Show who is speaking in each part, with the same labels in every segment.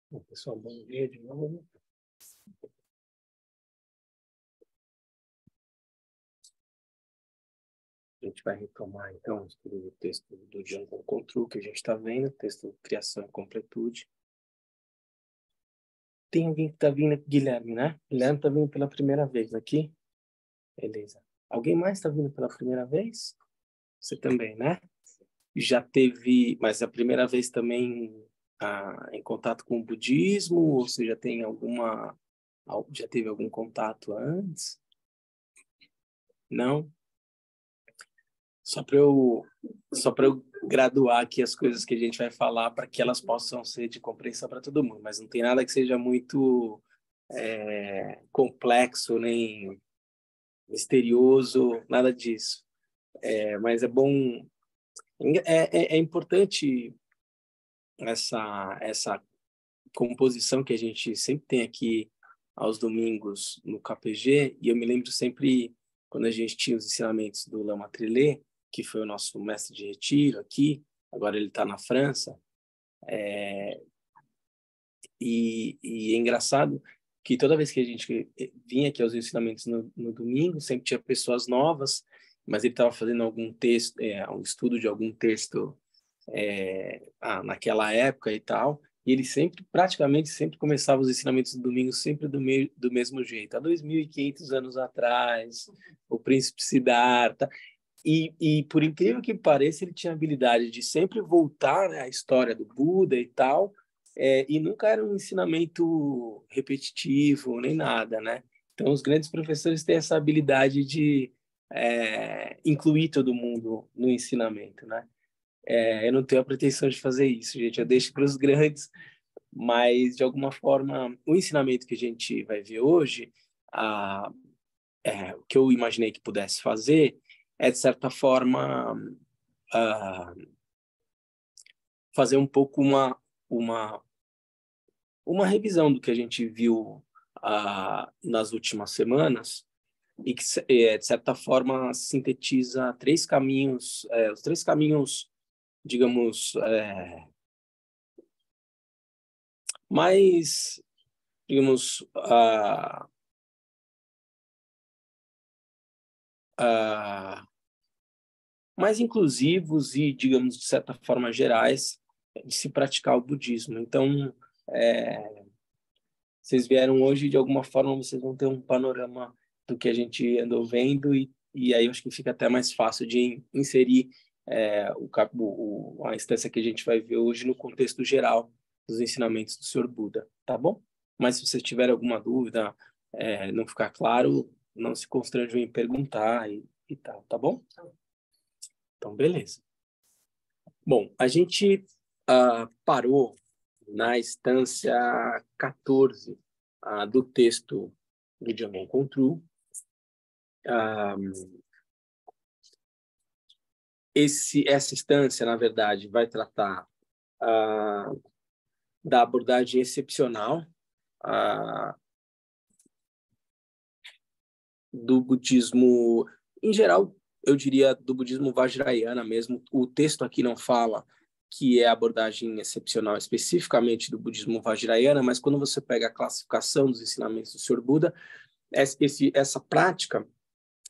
Speaker 1: Bom, pessoal, bom dia de novo. A gente vai retomar, então, o estudo do texto do Django Control, que a gente está vendo, texto Criação e Completude. Tem alguém que está vindo, Guilherme, né? Guilherme está vindo pela primeira vez aqui. Beleza. Alguém mais está vindo pela primeira vez? Você também, né? Já teve, mas a primeira vez também em contato com o budismo? Ou você já tem já teve algum contato antes? Não? Só para eu graduar aqui as coisas que a gente vai falar para que elas possam ser de compreensão para todo mundo, mas não tem nada que seja muito complexo nem misterioso, nada disso. Mas é bom, é importante essa composição que a gente sempre tem aqui aos domingos no KPG, e eu me lembro sempre quando a gente tinha os ensinamentos do Lama Trillet, que foi o nosso mestre de retiro aqui, agora ele está na França, e é engraçado que toda vez que a gente vinha aqui aos ensinamentos no domingo, sempre tinha pessoas novas, mas ele estava fazendo algum texto, um estudo de algum texto naquela época e tal, e ele praticamente sempre começava os ensinamentos do domingo sempre do mesmo jeito. Há 2.500 anos atrás, o príncipe Siddhartha, e por incrível que pareça, ele tinha a habilidade de sempre voltar, né, à história do Buda e tal, e nunca era um ensinamento repetitivo, nem nada, né? Então, os grandes professores têm essa habilidade de incluir todo mundo no ensinamento, né? Eu não tenho a pretensão de fazer isso, gente. Eu deixo para os grandes, mas, de alguma forma, o ensinamento que a gente vai ver hoje, o que eu imaginei que pudesse fazer é, de certa forma, fazer um pouco uma revisão do que a gente viu nas últimas semanas e que, de certa forma, sintetiza os três caminhos, digamos, mais, digamos, mais inclusivos e, digamos, de certa forma, gerais de se praticar o budismo. Então, vocês vieram hoje, de alguma forma, vocês vão ter um panorama do que a gente andou vendo e aí eu acho que fica até mais fácil de inserir a instância que a gente vai ver hoje no contexto geral dos ensinamentos do Senhor Buda, tá bom? Mas se vocês tiverem alguma dúvida, não ficar claro, não se constranjam em perguntar e tal, tá bom? Então, beleza. Bom, a gente parou na instância 14 do texto do Django Control. Essa instância, na verdade, vai tratar da abordagem excepcional do budismo, em geral, eu diria do budismo Vajrayana mesmo. O texto aqui não fala que é a abordagem excepcional especificamente do budismo Vajrayana, mas quando você pega a classificação dos ensinamentos do Sr. Buda, essa prática,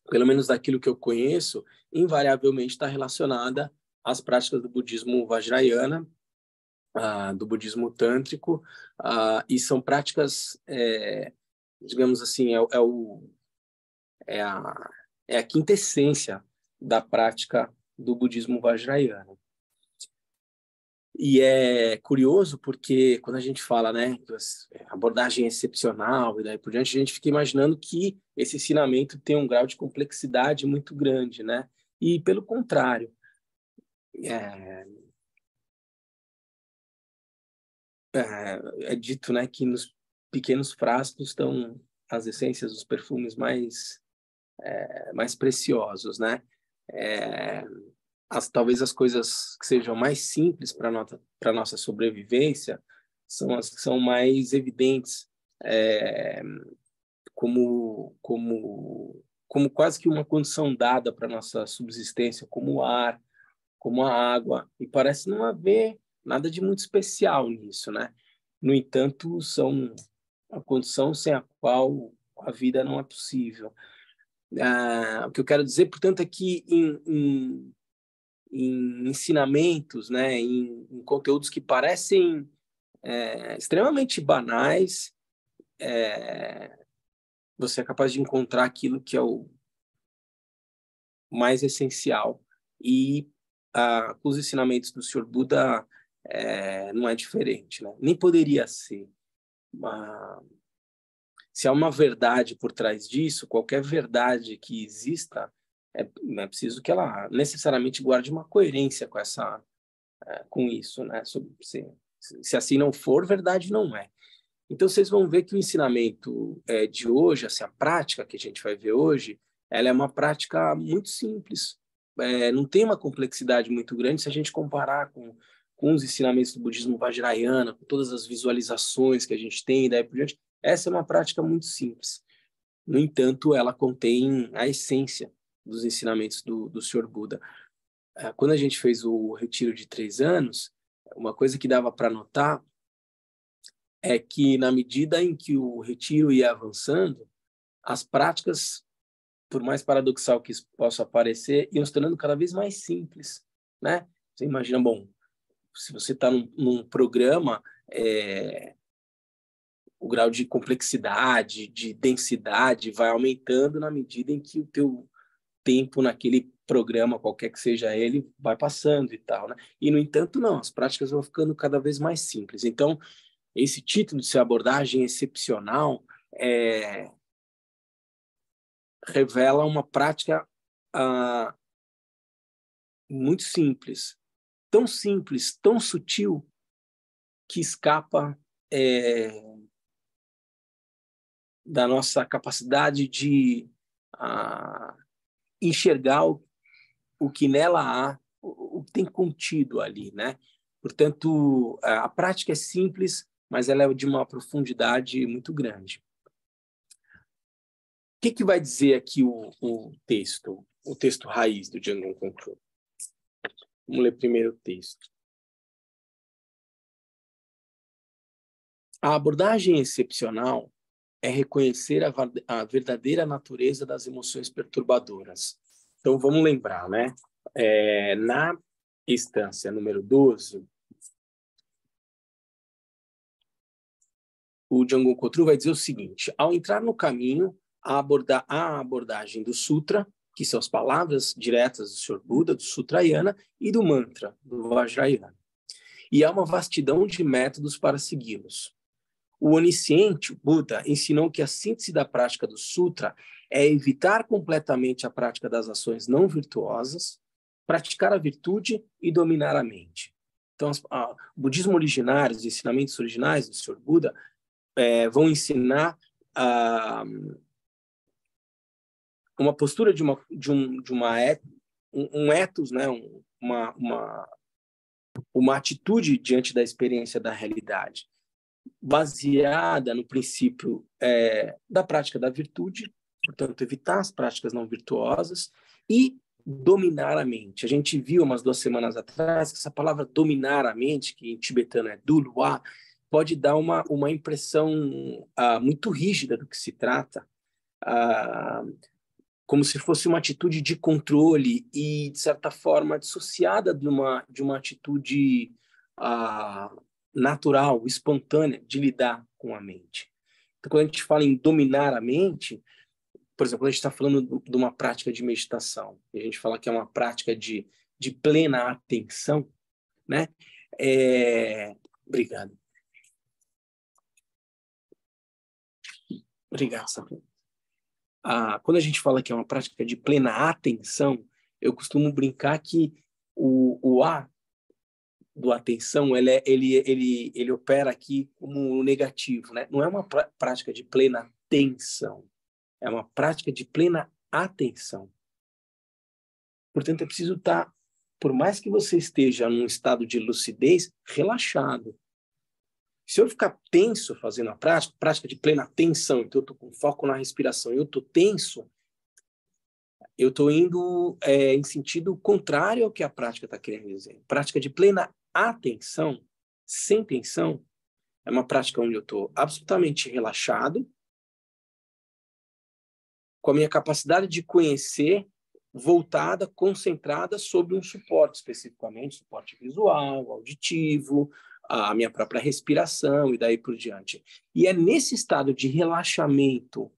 Speaker 1: pelo menos daquilo que eu conheço, invariavelmente está relacionada às práticas do budismo Vajrayana, do budismo tântrico, e são práticas, digamos assim, é a quintessência da prática do budismo Vajrayana. E é curioso porque quando a gente fala, né, abordagem excepcional e daí por diante, a gente fica imaginando que esse ensinamento tem um grau de complexidade muito grande, né? E pelo contrário, é dito, né, que nos pequenos frascos estão as essências dos perfumes mais preciosos, né? Talvez as coisas que sejam mais simples para nossa sobrevivência são as que são mais evidentes, como quase que uma condição dada para nossa subsistência, como o ar, como a água, e parece não haver nada de muito especial nisso, né? No entanto, são a condição sem a qual a vida não é possível. O que eu quero dizer, portanto, é que em ensinamentos, né, em conteúdos que parecem extremamente banais, você é capaz de encontrar aquilo que é o mais essencial. E com os ensinamentos do Sr. Buda não é diferente, né? Nem poderia ser. Se há uma verdade por trás disso, qualquer verdade que exista, é preciso que ela necessariamente guarde uma coerência com isso, né? Se assim não for, verdade não é. Então, vocês vão ver que o ensinamento de hoje, assim, a prática que a gente vai ver hoje, ela é uma prática muito simples. Não tem uma complexidade muito grande se a gente comparar com os ensinamentos do budismo vajrayana, com todas as visualizações que a gente tem, daí por diante. Essa é uma prática muito simples. No entanto, ela contém a essência dos ensinamentos do Sr. Buda. Quando a gente fez o retiro de 3 anos, uma coisa que dava para notar é que, na medida em que o retiro ia avançando, as práticas, por mais paradoxal que isso possa parecer, iam se tornando cada vez mais simples, né? Você imagina, bom, se você está num programa, o grau de complexidade, de densidade vai aumentando na medida em que o teu tempo naquele programa, qualquer que seja ele, vai passando e tal, né? E, no entanto, não, as práticas vão ficando cada vez mais simples. Então, esse título de ser abordagem excepcional revela uma prática muito simples, tão sutil, que escapa da nossa capacidade de enxergar o que nela há, o que tem contido ali, né? Portanto, a prática é simples, mas ela é de uma profundidade muito grande. O que vai dizer aqui o texto raiz do Django Control? Vamos ler primeiro o texto. A abordagem excepcional é reconhecer a verdadeira natureza das emoções perturbadoras. Então, vamos lembrar, né? Na instância número 12, o Django Kotru vai dizer o seguinte: ao entrar no caminho, a abordagem do Sutra, que são as palavras diretas do Sr. Buda, do Sutrayana, e do mantra, do Vajrayana. E há uma vastidão de métodos para segui-los. O onisciente, o Buda, ensinou que a síntese da prática do Sutra é evitar completamente a prática das ações não virtuosas, praticar a virtude e dominar a mente. Então, o budismo originário, os ensinamentos originais do Sr. Buda, vão ensinar uma postura de um ethos, né? uma atitude diante da experiência da realidade, baseada no princípio da prática da virtude, portanto, evitar as práticas não virtuosas e dominar a mente. A gente viu umas 2 semanas atrás que essa palavra dominar a mente, que em tibetano é dulwa, pode dar uma impressão muito rígida do que se trata, como se fosse uma atitude de controle e, de certa forma, dissociada de uma atitude natural, espontânea, de lidar com a mente. Então, quando a gente fala em dominar a mente, por exemplo, a gente está falando de uma prática de meditação, e a gente fala que é uma prática de plena atenção, né? Obrigado. Obrigado, Sabrina. Quando a gente fala que é uma prática de plena atenção, eu costumo brincar que o A do atenção ele opera aqui como negativo, né? Não é uma prática de plena tensão, é uma prática de plena atenção. Portanto, é preciso estar, por mais que você esteja num estado de lucidez, relaxado. Se eu ficar tenso fazendo a prática de plena tensão, então eu estou com foco na respiração, eu estou tenso, eu estou indo em sentido contrário ao que a prática está querendo dizer. Prática de plena atenção, sem tensão, É uma prática onde eu estou absolutamente relaxado, com a minha capacidade de conhecer voltada, concentrada sobre um suporte, especificamente suporte visual, auditivo, a minha própria respiração e daí por diante. E é nesse estado de relaxamento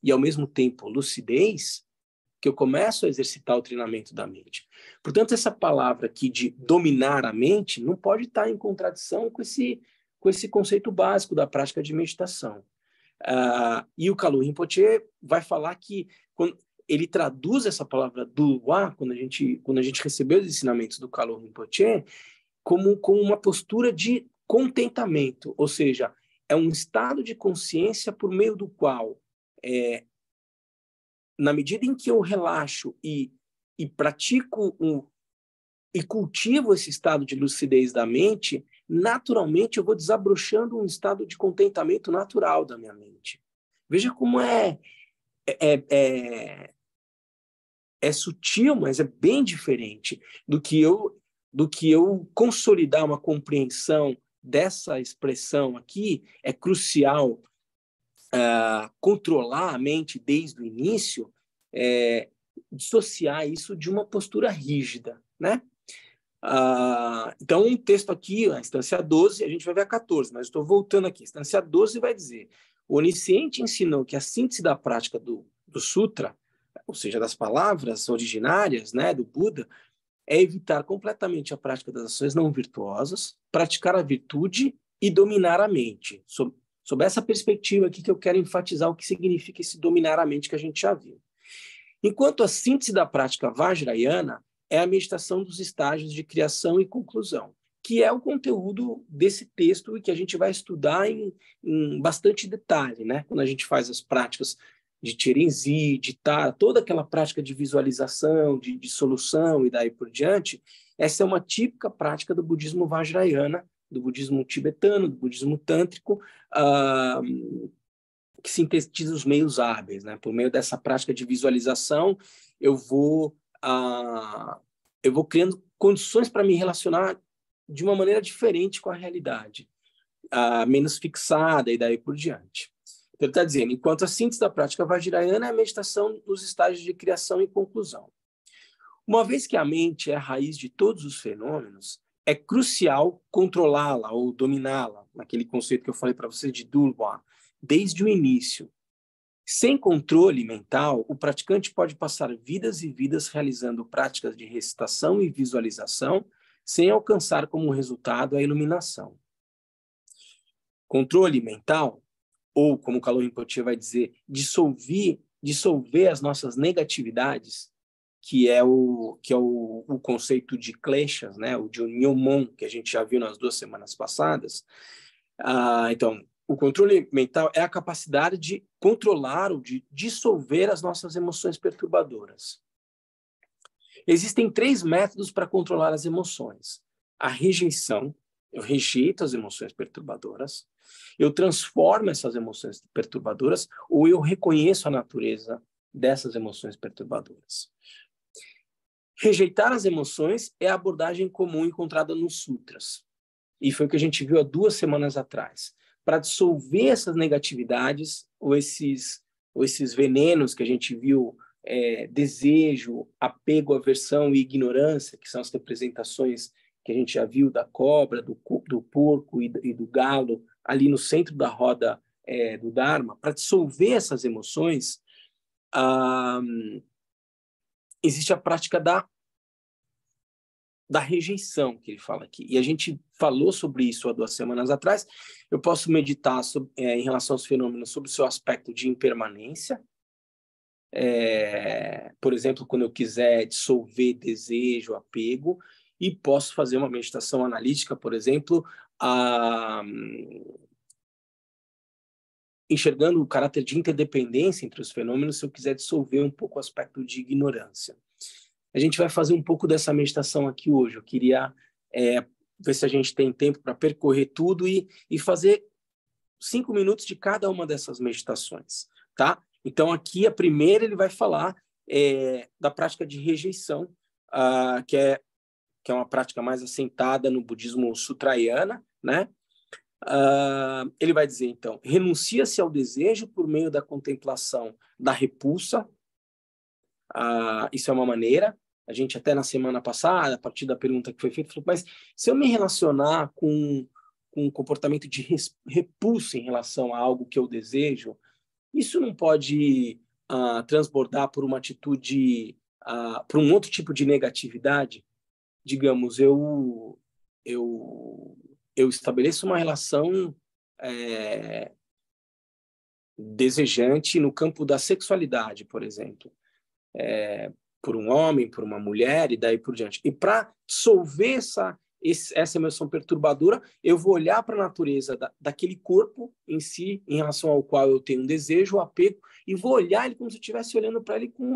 Speaker 1: e, ao mesmo tempo, lucidez, que eu começo a exercitar o treinamento da mente. Portanto, essa palavra aqui de dominar a mente não pode estar em contradição com esse conceito básico da prática de meditação. E o Kalu Rinpoche vai falar que quando ele traduz essa palavra Dulwa, quando a gente recebeu os ensinamentos do Kalu Rinpoche, como uma postura de contentamento, ou seja, é um estado de consciência por meio do qual, na medida em que eu relaxo e pratico e cultivo esse estado de lucidez da mente, naturalmente eu vou desabrochando um estado de contentamento natural da minha mente. Veja como é sutil, mas é bem diferente do que eu consolidar uma compreensão dessa expressão aqui. É crucial controlar a mente desde o início, dissociar isso de uma postura rígida, né? Então, um texto aqui, a instância 12, a gente vai ver a 14, mas estou voltando aqui. A instância 12 vai dizer: o onisciente ensinou que a síntese da prática do sutra, ou seja, das palavras originárias, né, do Buda, é evitar completamente a prática das ações não virtuosas, praticar a virtude e dominar a mente. Sob essa perspectiva aqui que eu quero enfatizar o que significa esse dominar a mente que a gente já viu. Enquanto a síntese da prática Vajrayana é a meditação dos estágios de criação e conclusão, que é o conteúdo desse texto e que a gente vai estudar em bastante detalhe, né? Quando a gente faz as práticas de Chirenzi, de Tara, toda aquela prática de visualização, de solução e daí por diante, essa é uma típica prática do budismo Vajrayana, do budismo tibetano, do budismo tântrico, que sintetiza os meios hábeis, né? Por meio dessa prática de visualização, eu vou criando condições para me relacionar de uma maneira diferente com a realidade, menos fixada e daí por diante. Então, ele está dizendo, enquanto a síntese da prática Vajrayana é a meditação nos estágios de criação e conclusão. Uma vez que a mente é a raiz de todos os fenômenos, é crucial controlá-la ou dominá-la, naquele conceito que eu falei para você de Dulwa, desde o início. Sem controle mental, o praticante pode passar vidas e vidas realizando práticas de recitação e visualização, sem alcançar como resultado a iluminação. Controle mental, ou como o Kalu Rinpoche vai dizer, dissolver as nossas negatividades, que é o conceito de kleshas, né? O de Nyomon, que a gente já viu nas 2 semanas passadas. Então, o controle mental é a capacidade de controlar ou de dissolver as nossas emoções perturbadoras. Existem 3 métodos para controlar as emoções. A rejeição, eu rejeito as emoções perturbadoras, eu transformo essas emoções perturbadoras ou eu reconheço a natureza dessas emoções perturbadoras. Rejeitar as emoções é a abordagem comum encontrada nos sutras. E foi o que a gente viu há 2 semanas atrás. Para dissolver essas negatividades ou esses venenos que a gente viu, desejo, apego, aversão e ignorância, que são as representações que a gente já viu da cobra, do porco e do galo, ali no centro da roda do Dharma, para dissolver essas emoções, existe a prática da rejeição, que ele fala aqui. E a gente falou sobre isso há 2 semanas atrás. Eu posso meditar em relação aos fenômenos sobre o seu aspecto de impermanência. Por exemplo, quando eu quiser dissolver desejo, apego, e posso fazer uma meditação analítica, por exemplo, enxergando o caráter de interdependência entre os fenômenos, se eu quiser dissolver um pouco o aspecto de ignorância. A gente vai fazer um pouco dessa meditação aqui hoje. Eu queria ver se a gente tem tempo para percorrer tudo e fazer 5 minutos de cada uma dessas meditações, tá? Então, aqui, a primeira, ele vai falar da prática de rejeição, que é uma prática mais assentada no budismo sutrayana, né? Ele vai dizer, então, renuncia-se ao desejo por meio da contemplação da repulsa. Isso é uma maneira. A gente até na semana passada, a partir da pergunta que foi feita, falou, mas se eu me relacionar com um comportamento de repulsa em relação a algo que eu desejo, isso não pode transbordar por uma atitude, por um outro tipo de negatividade? Digamos, eu estabeleço uma relação desejante no campo da sexualidade, por exemplo, por um homem, por uma mulher e daí por diante. E para dissolver essa emoção perturbadora, eu vou olhar para a natureza daquele corpo em si, em relação ao qual eu tenho um desejo, um apego, e vou olhar ele como se eu estivesse olhando para ele com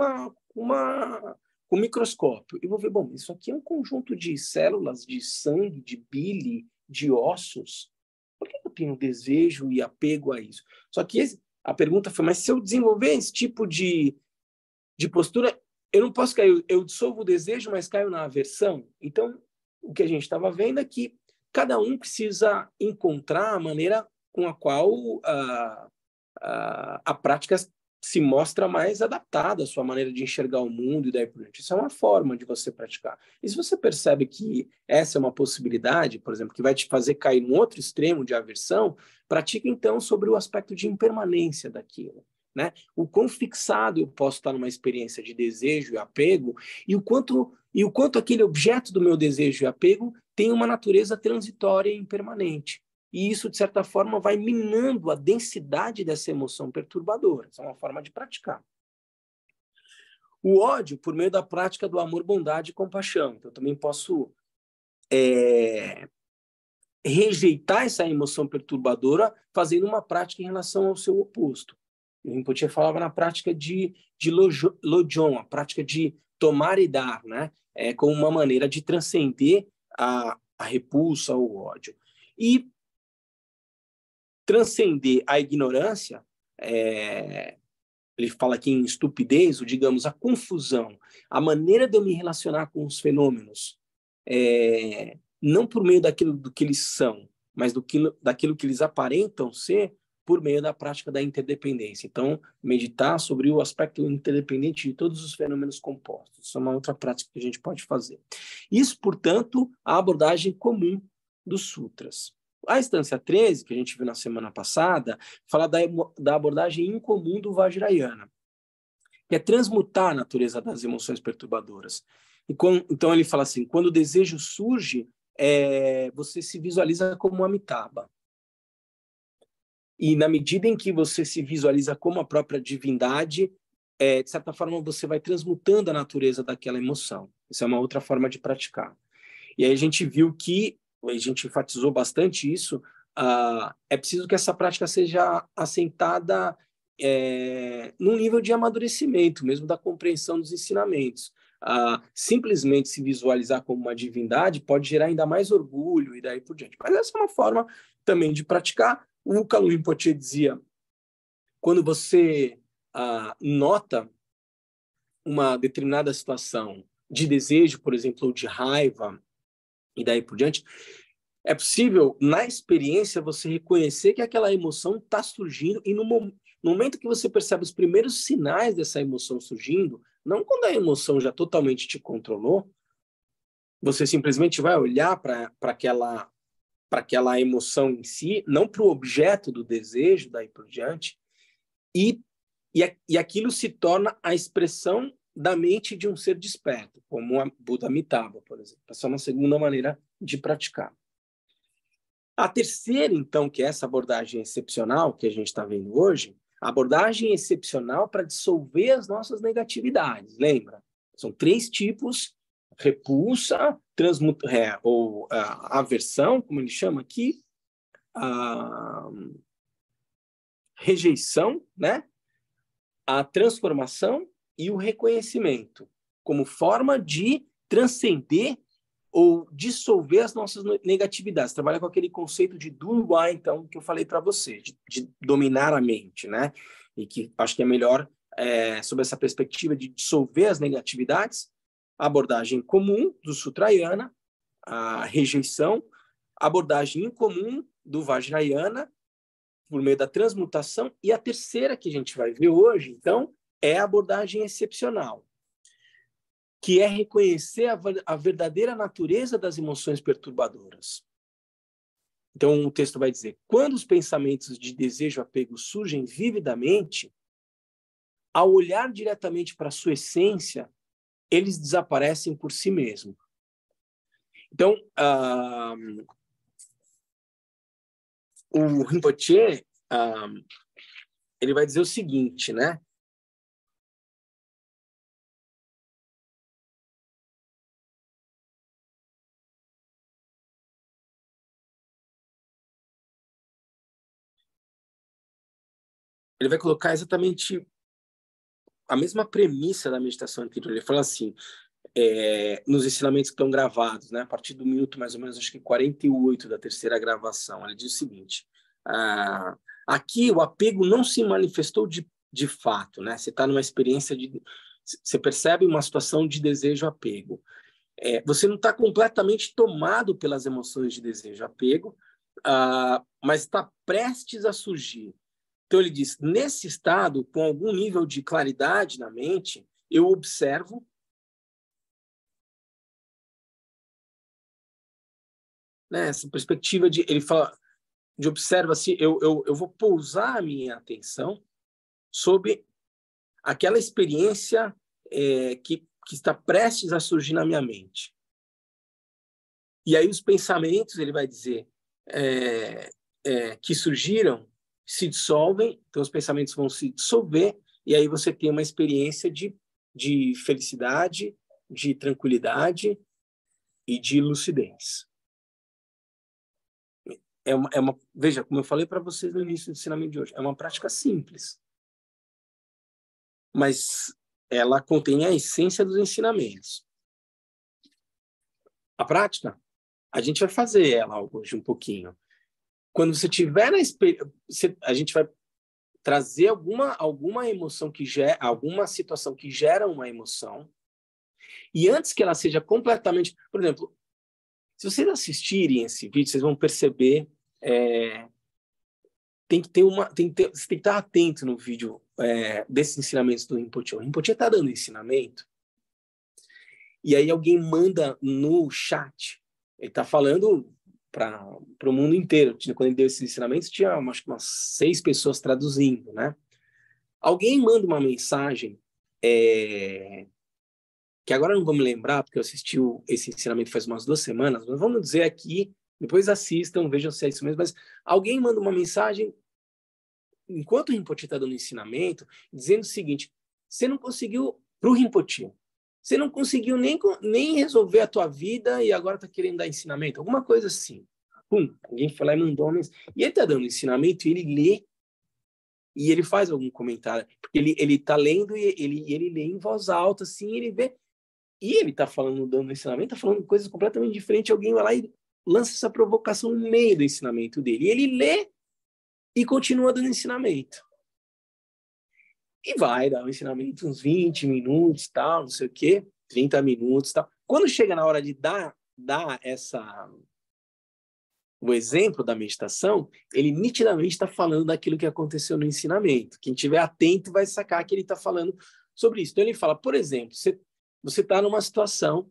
Speaker 1: um microscópio. E vou ver, bom, isso aqui é um conjunto de células, de sangue, de bile, de ossos. Por que eu tenho desejo e apego a isso? Só que a pergunta foi, mas se eu desenvolver esse tipo de postura, eu não posso cair, eu dissolvo o desejo, mas caio na aversão. Então, o que a gente estava vendo é que cada um precisa encontrar a maneira com a qual a prática se mostra mais adaptada à sua maneira de enxergar o mundo e daí por diante. Isso é uma forma de você praticar. E se você percebe que essa é uma possibilidade, por exemplo, que vai te fazer cair num outro extremo de aversão, pratique então sobre o aspecto de impermanência daquilo. Né? O quão fixado eu posso estar numa experiência de desejo e apego e o quanto aquele objeto do meu desejo e apego tem uma natureza transitória e impermanente. E isso, de certa forma, vai minando a densidade dessa emoção perturbadora. Essa é uma forma de praticar. O ódio, por meio da prática do amor, bondade e compaixão. Então, eu também posso rejeitar essa emoção perturbadora fazendo uma prática em relação ao seu oposto. O Rinpoche falava na prática de Lojong, a prática de tomar e dar, né? Como uma maneira de transcender a repulsa, o ódio. E transcender a ignorância, ele fala aqui em estupidez, ou digamos, a confusão, a maneira de eu me relacionar com os fenômenos, não por meio do que eles são, mas daquilo que eles aparentam ser, por meio da prática da interdependência. Então, meditar sobre o aspecto interdependente de todos os fenômenos compostos. Isso é uma outra prática que a gente pode fazer. Isso, portanto, a abordagem comum dos sutras. A instância 13, que a gente viu na semana passada, fala da abordagem incomum do Vajrayana, que é transmutar a natureza das emoções perturbadoras. Então, ele fala assim, quando o desejo surge, você se visualiza como um Amitabha. E na medida em que você se visualiza como a própria divindade, de certa forma, você vai transmutando a natureza daquela emoção. Essa é uma outra forma de praticar. E aí a gente viu que, a gente enfatizou bastante isso, é preciso que essa prática seja assentada num nível de amadurecimento, mesmo da compreensão dos ensinamentos. Simplesmente se visualizar como uma divindade pode gerar ainda mais orgulho e daí por diante. Mas essa é uma forma também de praticar. O Kalu Rinpoche dizia, quando você nota uma determinada situação de desejo, por exemplo, ou de raiva, e daí por diante, é possível, na experiência, você reconhecer que aquela emoção está surgindo e no momento que você percebe os primeiros sinais dessa emoção surgindo, não quando a emoção já totalmente te controlou, você simplesmente vai olhar para aquela emoção em si, não para o objeto do desejo, daí por diante, e aquilo se torna a expressão da mente de um ser desperto, como a Buda Amitabha, por exemplo. Essa é uma segunda maneira de praticar. A terceira, então, que é essa abordagem excepcional que a gente está vendo hoje, a abordagem excepcional para dissolver as nossas negatividades, lembra? São 3 tipos: repulsa, ou aversão, como ele chama aqui, rejeição, né? A transformação e o reconhecimento, como forma de transcender ou dissolver as nossas negatividades. Trabalha com aquele conceito de Dunhuai, então, que eu falei para você, de dominar a mente, né? E que acho que é melhor, sob essa perspectiva de dissolver as negatividades, a abordagem comum do Sutrayana, a rejeição, a abordagem incomum do Vajrayana, por meio da transmutação, e a terceira que a gente vai ver hoje, então, é a abordagem excepcional, que é reconhecer a verdadeira natureza das emoções perturbadoras. Então, o texto vai dizer, quando os pensamentos de desejo e apego surgem vividamente, ao olhar diretamente para a sua essência, eles desaparecem por si mesmos. Então, o Rinpoche, ele vai dizer o seguinte, né? Ele vai colocar exatamente a mesma premissa da meditação anterior. Ele fala assim, nos ensinamentos que estão gravados, né? A partir do minuto mais ou menos, acho que 48 da terceira gravação, ele diz o seguinte, aqui o apego não se manifestou de fato, né? Você está numa experiência você percebe uma situação de desejo apego. Você não está completamente tomado pelas emoções de desejo apego, mas está prestes a surgir. Então ele diz, nesse estado, com algum nível de claridade na mente, eu observo, né, essa perspectiva ele fala, de observa assim, eu vou pousar a minha atenção sobre aquela experiência que está prestes a surgir na minha mente. E aí os pensamentos, ele vai dizer, que surgiram, se dissolvem, então os pensamentos vão se dissolver, e aí você tem uma experiência de felicidade, de tranquilidade e de lucidez. Veja, como eu falei para vocês no início do ensinamento de hoje, é uma prática simples, mas ela contém a essência dos ensinamentos. A prática, a gente vai fazer ela hoje um pouquinho. Quando você tiver a gente vai trazer alguma emoção alguma situação que gera uma emoção, e antes que ela seja completamente, por exemplo, se vocês assistirem esse vídeo, vocês vão perceber, você tem que estar atento no vídeo desses ensinamentos do Rinpoche. O Rinpoche está dando ensinamento, e aí alguém manda no chat, ele está falando para o mundo inteiro. Quando ele deu esses ensinamentos, tinha acho que umas 6 pessoas traduzindo, né? Alguém manda uma mensagem, que agora eu não vou me lembrar, porque eu assisti esse ensinamento faz umas 2 semanas, mas vamos dizer aqui, depois assistam, vejam se é isso mesmo, mas alguém manda uma mensagem, enquanto o Rinpoche está dando ensinamento, dizendo o seguinte, você não conseguiu, para o Rinpoche, você não conseguiu nem resolver a tua vida e agora está querendo dar ensinamento, alguma coisa assim. Alguém foi lá e mandou uma mensagem. E ele está dando ensinamento e ele lê e ele faz algum comentário, porque ele está lendo e ele lê em voz alta, assim, ele vê, e ele está falando, dando ensinamento, está falando coisas completamente diferentes, alguém vai lá e lança essa provocação no meio do ensinamento dele, e ele lê e continua dando ensinamento. E vai dar um ensinamento uns 20 minutos, tal, não sei o quê, 30 minutos, tal. Quando chega na hora de dar o exemplo da meditação, ele nitidamente está falando daquilo que aconteceu no ensinamento. Quem estiver atento vai sacar que ele está falando sobre isso. Então ele fala, por exemplo, você está numa situação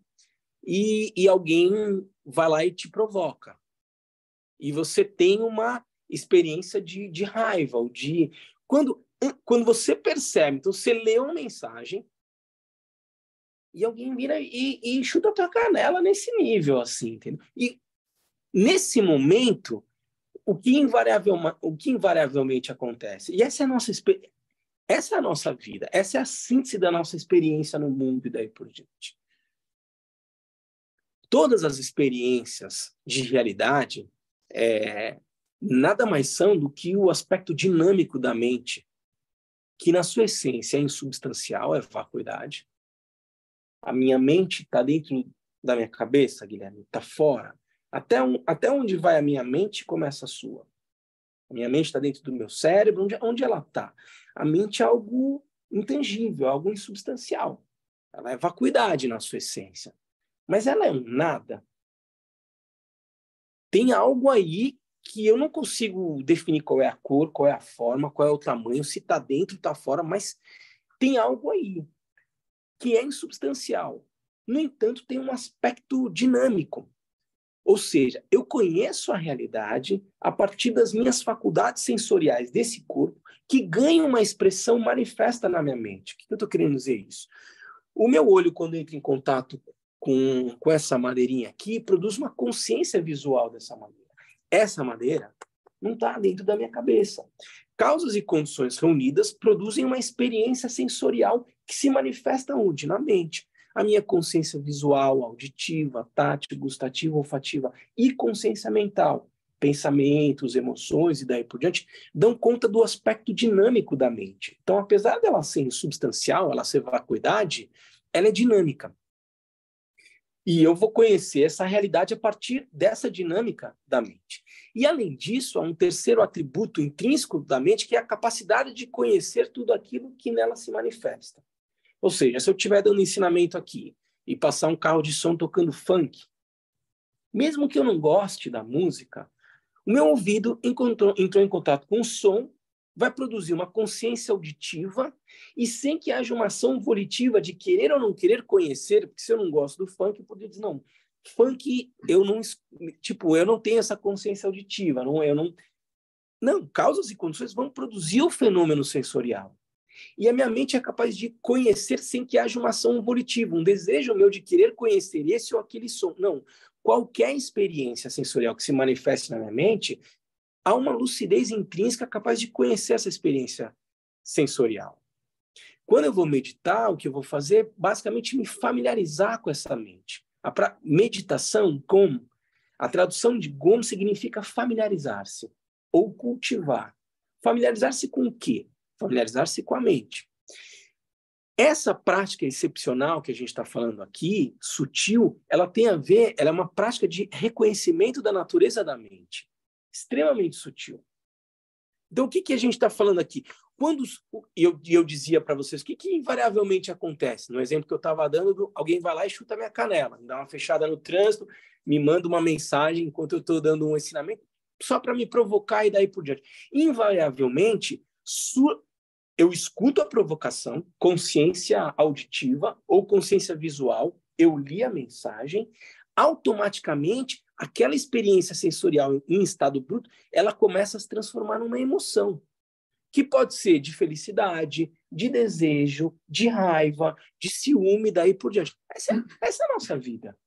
Speaker 1: e alguém vai lá e te provoca. E você tem uma experiência de raiva, ou de... Quando você percebe, então você lê uma mensagem e alguém vira e chuta a tua canela nesse nível, assim, entendeu? E nesse momento, o que invariavelmente acontece? E essa é a nossa vida, essa é a síntese da nossa experiência no mundo e daí por diante. Todas as experiências de realidade nada mais são do que o aspecto dinâmico da mente, que na sua essência é insubstancial, é vacuidade. A minha mente está dentro da minha cabeça, Guilherme, está fora. Até onde vai a minha mente, começa a sua. A minha mente está dentro do meu cérebro, onde ela está? A mente é algo intangível, algo insubstancial. Ela é vacuidade na sua essência. Mas ela é um nada. Tem algo aí que eu não consigo definir qual é a cor, qual é a forma, qual é o tamanho, se está dentro, está fora, mas tem algo aí que é insubstancial. No entanto, tem um aspecto dinâmico. Ou seja, eu conheço a realidade a partir das minhas faculdades sensoriais desse corpo, que ganham uma expressão manifesta na minha mente. O que eu estou querendo dizer isso? O meu olho, quando entra em contato com essa madeirinha aqui, produz uma consciência visual dessa madeira. Essa madeira não está dentro da minha cabeça. Causas e condições reunidas produzem uma experiência sensorial que se manifesta onde? Na mente. A minha consciência visual, auditiva, tátil, gustativa, olfativa e consciência mental, pensamentos, emoções e daí por diante, dão conta do aspecto dinâmico da mente. Então, apesar dela ser insubstancial, ela ser vacuidade, ela é dinâmica. E eu vou conhecer essa realidade a partir dessa dinâmica da mente. E, além disso, há um terceiro atributo intrínseco da mente, que é a capacidade de conhecer tudo aquilo que nela se manifesta. Ou seja, se eu estiver dando ensinamento aqui e passar um carro de som tocando funk, mesmo que eu não goste da música, o meu ouvido entrou em contato com o som, vai produzir uma consciência auditiva e sem que haja uma ação volitiva de querer ou não querer conhecer, porque se eu não gosto do funk, eu poderia dizer, não, funk, eu não tenho essa consciência auditiva, não, causas e condições vão produzir o fenômeno sensorial. E a minha mente é capaz de conhecer sem que haja uma ação volitiva, um desejo meu de querer conhecer esse ou aquele som. Não, qualquer experiência sensorial que se manifeste na minha mente, há uma lucidez intrínseca capaz de conhecer essa experiência sensorial. Quando eu vou meditar, o que eu vou fazer? Basicamente, me familiarizar com essa mente. A meditação, Gom, a tradução de Gom significa familiarizar-se ou cultivar. Familiarizar-se com o quê? Familiarizar-se com a mente. Essa prática excepcional que a gente está falando aqui, sutil, ela tem a ver, ela é uma prática de reconhecimento da natureza da mente. Extremamente sutil. Então, o que a gente está falando aqui? Quando eu dizia para vocês, o que invariavelmente acontece? No exemplo que eu estava dando, alguém vai lá e chuta minha canela, me dá uma fechada no trânsito, me manda uma mensagem enquanto eu estou dando um ensinamento, só para me provocar e daí por diante. Invariavelmente, eu escuto a provocação, consciência auditiva ou consciência visual, eu li a mensagem, automaticamente aquela experiência sensorial em estado bruto, ela começa a se transformar numa emoção, que pode ser de felicidade, de desejo, de raiva, de ciúme, daí por diante. Essa é a nossa vida.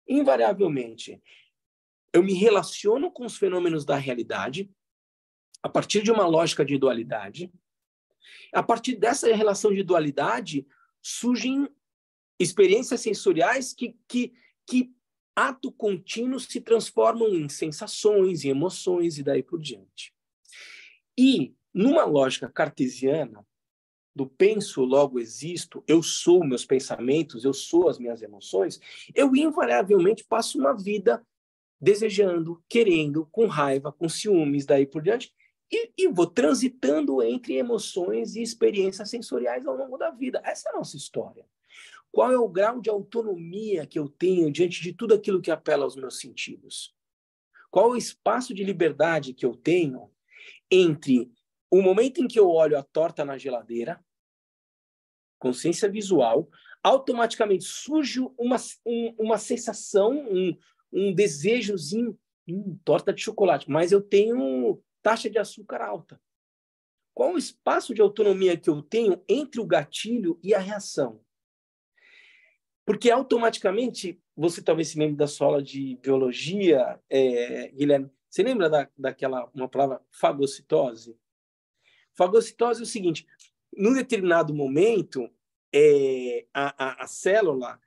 Speaker 1: Invariavelmente, eu me relaciono com os fenômenos da realidade a partir de uma lógica de dualidade. A partir dessa relação de dualidade, surgem experiências sensoriais que ato contínuo se transformam em sensações, em emoções e daí por diante. E, numa lógica cartesiana, do penso, logo existo, eu sou meus pensamentos, eu sou as minhas emoções, eu invariavelmente passo uma vida desejando, querendo, com raiva, com ciúmes, daí por diante, e vou transitando entre emoções e experiências sensoriais ao longo da vida. Essa é a nossa história. Qual é o grau de autonomia que eu tenho diante de tudo aquilo que apela aos meus sentidos? Qual é o espaço de liberdade que eu tenho entre o momento em que eu olho a torta na geladeira, consciência visual, automaticamente surge uma sensação, um desejozinho, torta de chocolate, mas eu tenho taxa de açúcar alta. Qual o espaço de autonomia que eu tenho entre o gatilho e a reação? Porque automaticamente, você talvez se lembre da sua aula de biologia, Guilherme, você lembra daquela uma palavra fagocitose? Fagocitose é o seguinte, num determinado momento, a célula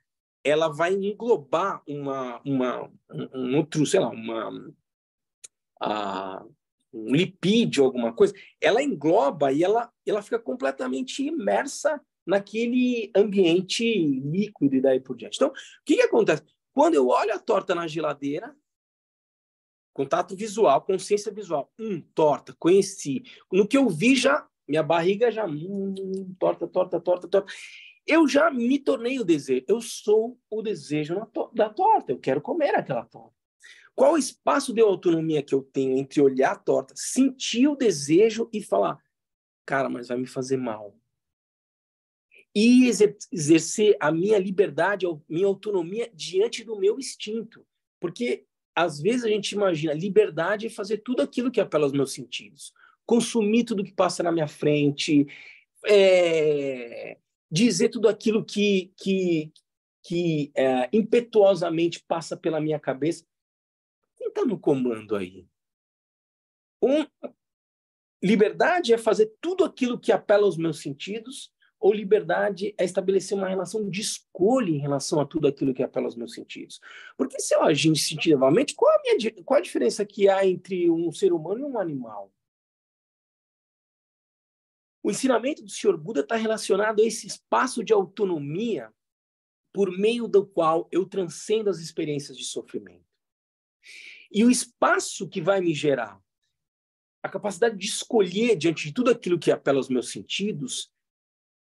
Speaker 1: ela vai englobar um outro, sei lá, um lipídio, alguma coisa, ela engloba e ela fica completamente imersa naquele ambiente líquido e daí por diante. Então, o que acontece? Quando eu olho a torta na geladeira, contato visual, consciência visual, torta, conheci. No que eu vi, minha barriga já, torta. Eu já me tornei o desejo. Eu sou o desejo da torta. Eu quero comer aquela torta. Qual o espaço de autonomia que eu tenho entre olhar a torta, sentir o desejo e falar, cara, mas vai me fazer mal. E exercer a minha liberdade, a minha autonomia diante do meu instinto. Porque, às vezes, a gente imagina liberdade é fazer tudo aquilo que apela aos meus sentidos. Consumir tudo que passa na minha frente, dizer tudo aquilo que impetuosamente passa pela minha cabeça. Quem está no comando aí? Liberdade é fazer tudo aquilo que apela aos meus sentidos, ou liberdade é estabelecer uma relação de escolha em relação a tudo aquilo que apela aos meus sentidos? Porque se eu agir instintivamente, qual a diferença que há entre um ser humano e um animal? O ensinamento do Sr. Buda está relacionado a esse espaço de autonomia por meio do qual eu transcendo as experiências de sofrimento. E o espaço que vai me gerar a capacidade de escolher diante de tudo aquilo que apela aos meus sentidos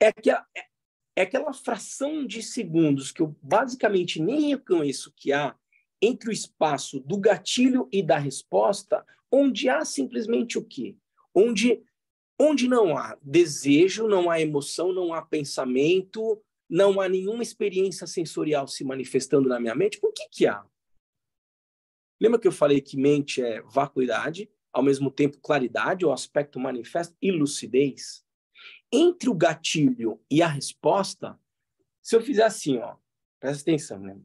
Speaker 1: é aquela fração de segundos que eu basicamente nem reconheço que há entre o espaço do gatilho e da resposta, onde há simplesmente o quê? Onde não há desejo, não há emoção, não há pensamento, não há nenhuma experiência sensorial se manifestando na minha mente. O que há? Lembra que eu falei que mente é vacuidade, ao mesmo tempo claridade, o aspecto manifesto, e lucidez? Entre o gatilho e a resposta, se eu fizer assim, ó, presta atenção, né?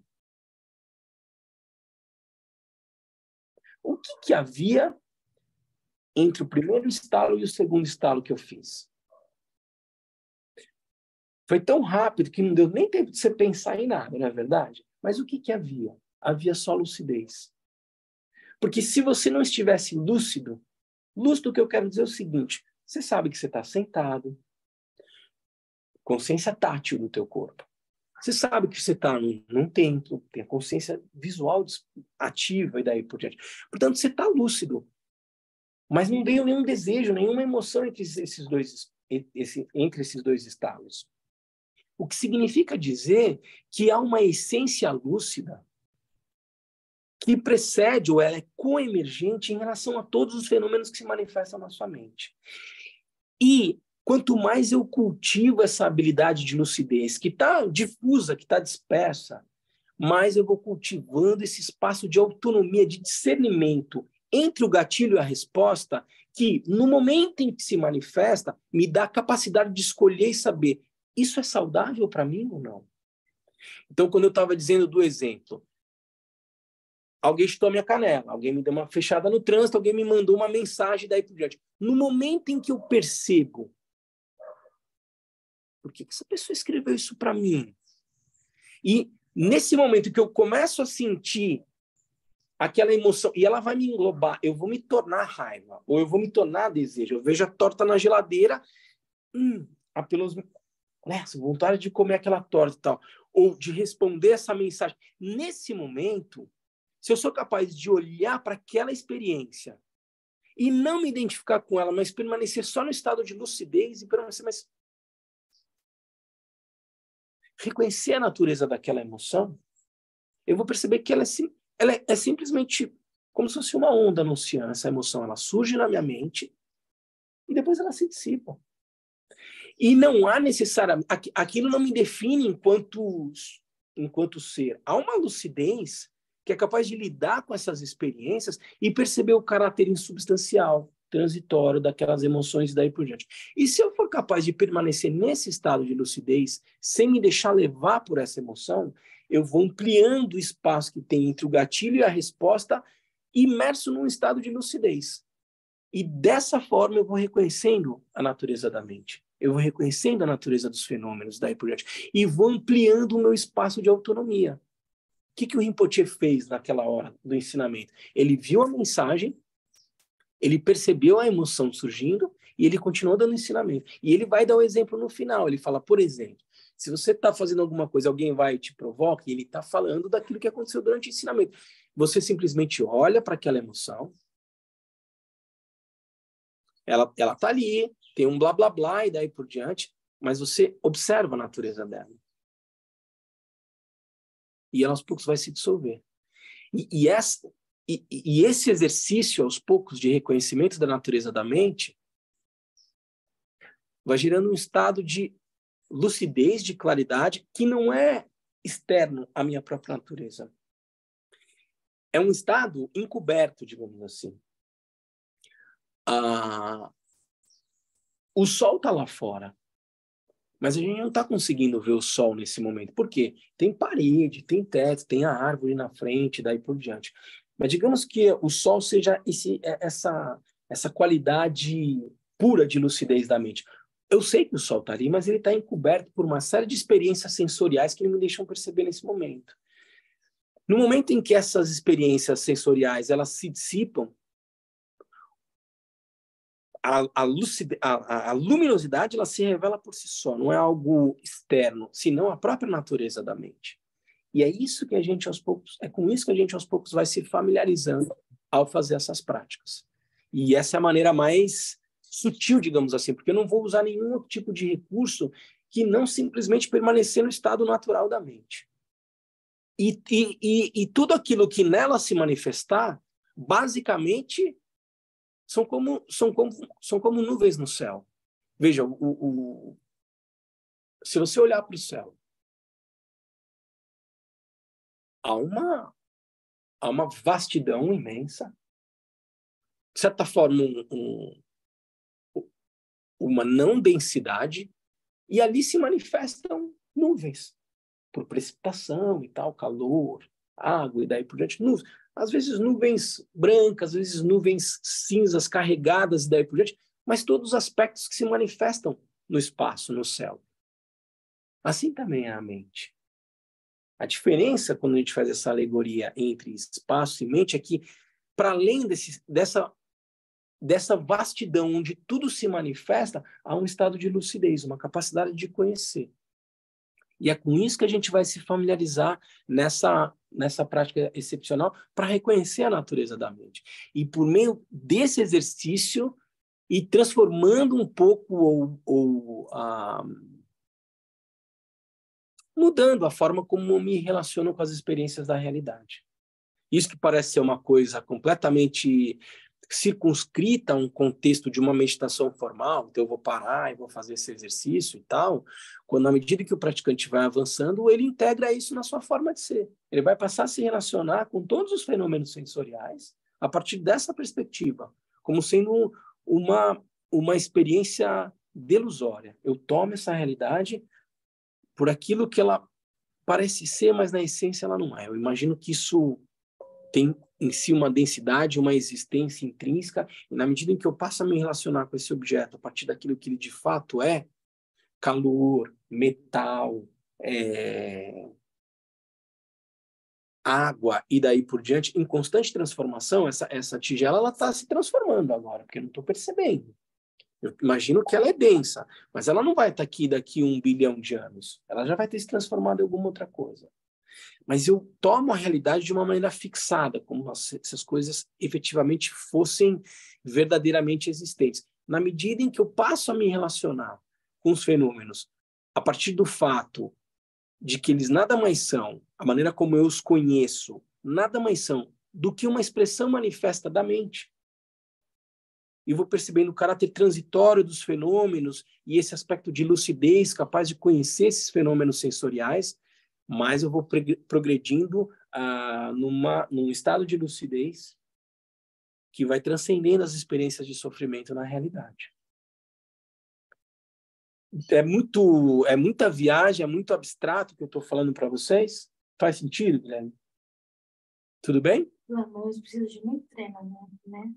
Speaker 1: O que havia entre o primeiro estalo e o segundo estalo que eu fiz? Foi tão rápido que não deu nem tempo de você pensar em nada, não é verdade? Mas o que havia? Havia só lucidez. Porque se você não estivesse lúcido, lúcido que eu quero dizer é o seguinte, você sabe que você está sentado, consciência tátil do teu corpo. Você sabe que você está num templo, tem a consciência visual ativa e daí por diante. Portanto, você está lúcido. Mas não veio nenhum desejo, nenhuma emoção entre esses dois estados. O que significa dizer que há uma essência lúcida que precede ou ela é coemergente em relação a todos os fenômenos que se manifestam na sua mente. E quanto mais eu cultivo essa habilidade de lucidez, que está difusa, que está dispersa, mais eu vou cultivando esse espaço de autonomia, de discernimento entre o gatilho e a resposta, que no momento em que se manifesta, me dá a capacidade de escolher e saber, isso é saudável para mim ou não? Então, quando eu estava dizendo do exemplo, alguém chutou minha canela, alguém me deu uma fechada no trânsito, alguém me mandou uma mensagem daí por diante. No momento em que eu percebo, por que essa pessoa escreveu isso para mim? E nesse momento que eu começo a sentir aquela emoção, e ela vai me englobar, eu vou me tornar raiva, ou eu vou me tornar desejo, eu vejo a torta na geladeira, apelos, vontade de comer aquela torta e tal, ou de responder essa mensagem. Nesse momento, se eu sou capaz de olhar para aquela experiência e não me identificar com ela, mas permanecer só no estado de lucidez e permanecer mais... reconhecer a natureza daquela emoção, eu vou perceber que ela é simplesmente como se fosse uma onda no oceano. Essa emoção, ela surge na minha mente e depois ela se dissipa. E não há necessariamente... aquilo não me define enquanto ser. Há uma lucidez que é capaz de lidar com essas experiências e perceber o caráter insubstancial, transitório daquelas emoções e daí por diante. E se eu for capaz de permanecer nesse estado de lucidez, sem me deixar levar por essa emoção, eu vou ampliando o espaço que tem entre o gatilho e a resposta, imerso num estado de lucidez. E dessa forma eu vou reconhecendo a natureza da mente. Eu vou reconhecendo a natureza dos fenômenos, daí por diante. E vou ampliando o meu espaço de autonomia. O que o Rinpoche fez naquela hora do ensinamento? Ele viu a mensagem, ele percebeu a emoção surgindo e ele continuou dando ensinamento. E ele vai dar o exemplo no final. Ele fala, por exemplo, se você está fazendo alguma coisa, alguém vai e te provoca, e ele está falando daquilo que aconteceu durante o ensinamento. Você simplesmente olha para aquela emoção, ela está ali, tem um blá, blá, blá e daí por diante, mas você observa a natureza dela. E ela aos poucos vai se dissolver. E E esse exercício, aos poucos, de reconhecimento da natureza da mente, vai gerando um estado de lucidez, de claridade, que não é externo à minha própria natureza. É um estado encoberto, digamos assim. O sol está lá fora, mas a gente não está conseguindo ver o sol nesse momento. Por quê? Tem parede, tem teto, tem a árvore na frente, daí por diante. Mas digamos que o sol seja essa qualidade pura de lucidez da mente. Eu sei que o sol está ali, mas ele está encoberto por uma série de experiências sensoriais que me deixam perceber nesse momento. No momento em que essas experiências sensoriais elas se dissipam, a luminosidade ela se revela por si só, não é algo externo, senão a própria natureza da mente. E é isso que a gente aos poucos, é com isso que a gente aos poucos vai se familiarizando ao fazer essas práticas. E essa é a maneira mais sutil, digamos assim, porque eu não vou usar nenhum outro tipo de recurso que não simplesmente permanecer no estado natural da mente. E tudo aquilo que nela se manifestar, basicamente, são como nuvens no céu. Veja, se você olhar para o céu, há uma vastidão imensa, de certa forma, uma não densidade, e ali se manifestam nuvens, por precipitação e tal, calor, água e daí por diante, nuvens. Às vezes nuvens brancas, às vezes nuvens cinzas carregadas e daí por diante, mas todos os aspectos que se manifestam no espaço, no céu. Assim também é a mente. A diferença, quando a gente faz essa alegoria entre espaço e mente, é que, para além dessa vastidão onde tudo se manifesta, há um estado de lucidez, uma capacidade de conhecer. E é com isso que a gente vai se familiarizar nessa prática excepcional para reconhecer a natureza da mente. E por meio desse exercício, e transformando um pouco mudando a forma como eu me relaciono com as experiências da realidade. Isso que parece ser uma coisa completamente circunscrita a um contexto de uma meditação formal, então eu vou parar e vou fazer esse exercício e tal, quando à medida que o praticante vai avançando, ele integra isso na sua forma de ser. Ele vai passar a se relacionar com todos os fenômenos sensoriais a partir dessa perspectiva, como sendo uma experiência delusória. Eu tomo essa realidade por aquilo que ela parece ser, mas na essência ela não é. Eu imagino que isso tem em si uma densidade, uma existência intrínseca, e na medida em que eu passo a me relacionar com esse objeto a partir daquilo que ele de fato é, calor, metal, água e daí por diante, em constante transformação, essa tigela ela está se transformando agora, porque eu não estou percebendo. Eu imagino que ela é densa, mas ela não vai estar aqui daqui 1 bilhão de anos. Ela já vai ter se transformado em alguma outra coisa. Mas eu tomo a realidade de uma maneira fixada, como se as coisas efetivamente fossem verdadeiramente existentes. Na medida em que eu passo a me relacionar com os fenômenos a partir do fato de que eles nada mais são, a maneira como eu os conheço, nada mais são do que uma expressão manifesta da mente. E vou percebendo o caráter transitório dos fenômenos e esse aspecto de lucidez capaz de conhecer esses fenômenos sensoriais, mas eu vou progredindo num estado de lucidez que vai transcendendo as experiências de sofrimento na realidade. É muita viagem, é muito abstrato o que eu estou falando para vocês. Faz sentido, Guilherme? Tudo bem?
Speaker 2: Não, mas precisa de muito treinamento, né?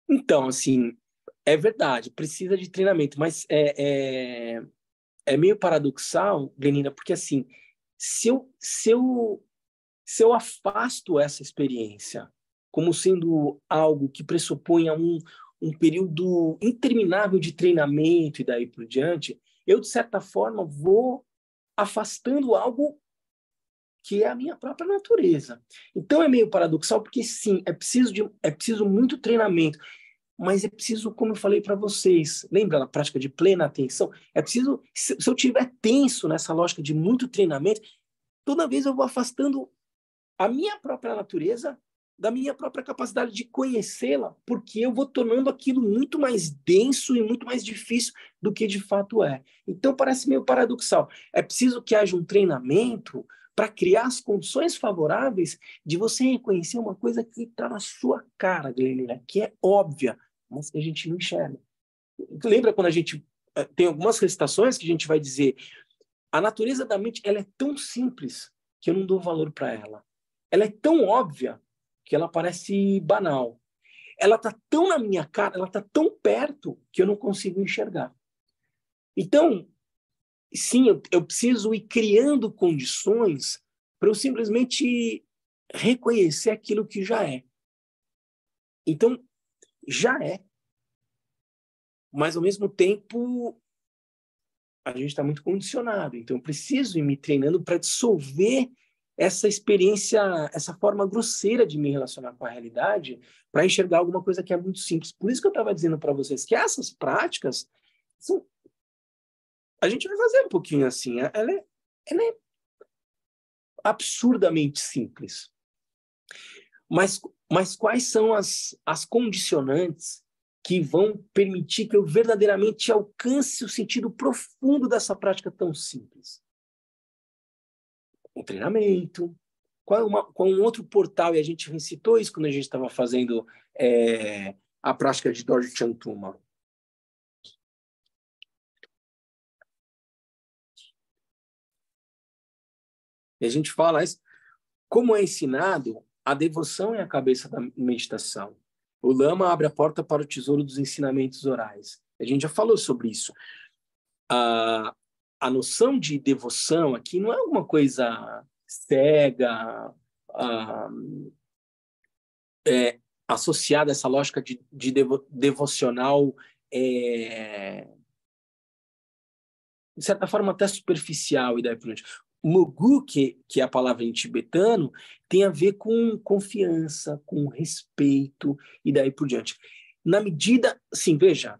Speaker 1: Então, assim, é verdade, precisa de treinamento, mas é meio paradoxal, Lenina, porque assim, se eu afasto essa experiência como sendo algo que pressupõe um período interminável de treinamento e daí por diante, eu, de certa forma, vou afastando algo que é a minha própria natureza. Então é meio paradoxal, porque sim, é preciso muito treinamento, mas é preciso, como eu falei para vocês, lembra da prática de plena atenção? É preciso, se eu estiver tenso nessa lógica de muito treinamento, toda vez eu vou afastando a minha própria natureza da minha própria capacidade de conhecê-la, porque eu vou tornando aquilo muito mais denso e muito mais difícil do que de fato é. Então parece meio paradoxal. É preciso que haja um treinamento para criar as condições favoráveis de você reconhecer uma coisa que está na sua cara, Glenina, que é óbvia, mas que a gente não enxerga. Lembra quando a gente tem algumas recitações que a gente vai dizer a natureza da mente ela é tão simples que eu não dou valor para ela. Ela é tão óbvia que ela parece banal. Ela está tão na minha cara, ela está tão perto que eu não consigo enxergar. Então, sim, eu preciso ir criando condições para eu simplesmente reconhecer aquilo que já é. Então, já é. Mas, ao mesmo tempo, a gente está muito condicionado. Então, eu preciso ir me treinando para dissolver essa experiência, essa forma grosseira de me relacionar com a realidade, para enxergar alguma coisa que é muito simples. Por isso que eu estava dizendo para vocês que essas práticas são... A gente vai fazer um pouquinho assim. Ela é absurdamente simples. Mas quais são as condicionantes que vão permitir que eu verdadeiramente alcance o sentido profundo dessa prática tão simples? Um treinamento. Qual um outro portal, e a gente recitou isso quando a gente estava fazendo a prática de Dorje Chantuma. E a gente fala isso, como é ensinado, a devoção é a cabeça da meditação. O Lama abre a porta para o tesouro dos ensinamentos orais. A gente já falou sobre isso. A noção de devoção aqui não é alguma coisa cega, associada a essa lógica de devocional, de certa forma até superficial, e daí por diante. Mugu, que é a palavra em tibetano, tem a ver com confiança, com respeito, e daí por diante. Na medida, sim, veja,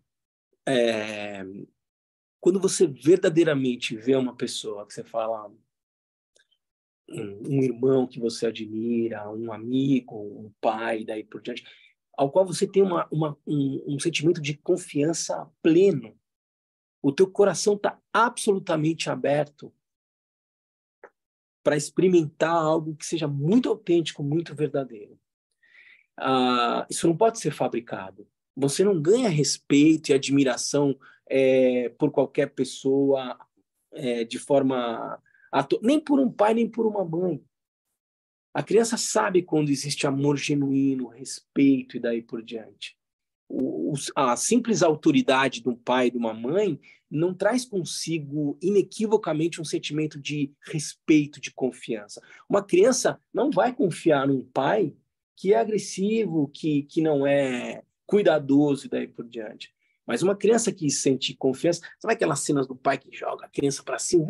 Speaker 1: quando você verdadeiramente vê uma pessoa que você fala, um irmão que você admira, um amigo, um pai, daí por diante, ao qual você tem um sentimento de confiança pleno, o teu coração está absolutamente aberto para experimentar algo que seja muito autêntico, muito verdadeiro. Isso não pode ser fabricado. Você não ganha respeito e admiração por qualquer pessoa de forma... nem por um pai, nem por uma mãe. A criança sabe quando existe amor genuíno, respeito e daí por diante. A simples autoridade de um pai e de uma mãe não traz consigo inequivocamente um sentimento de respeito, de confiança. Uma criança não vai confiar num pai que é agressivo, que não é cuidadoso e daí por diante. Mas uma criança que sente confiança, sabe aquelas cenas do pai que joga a criança para cima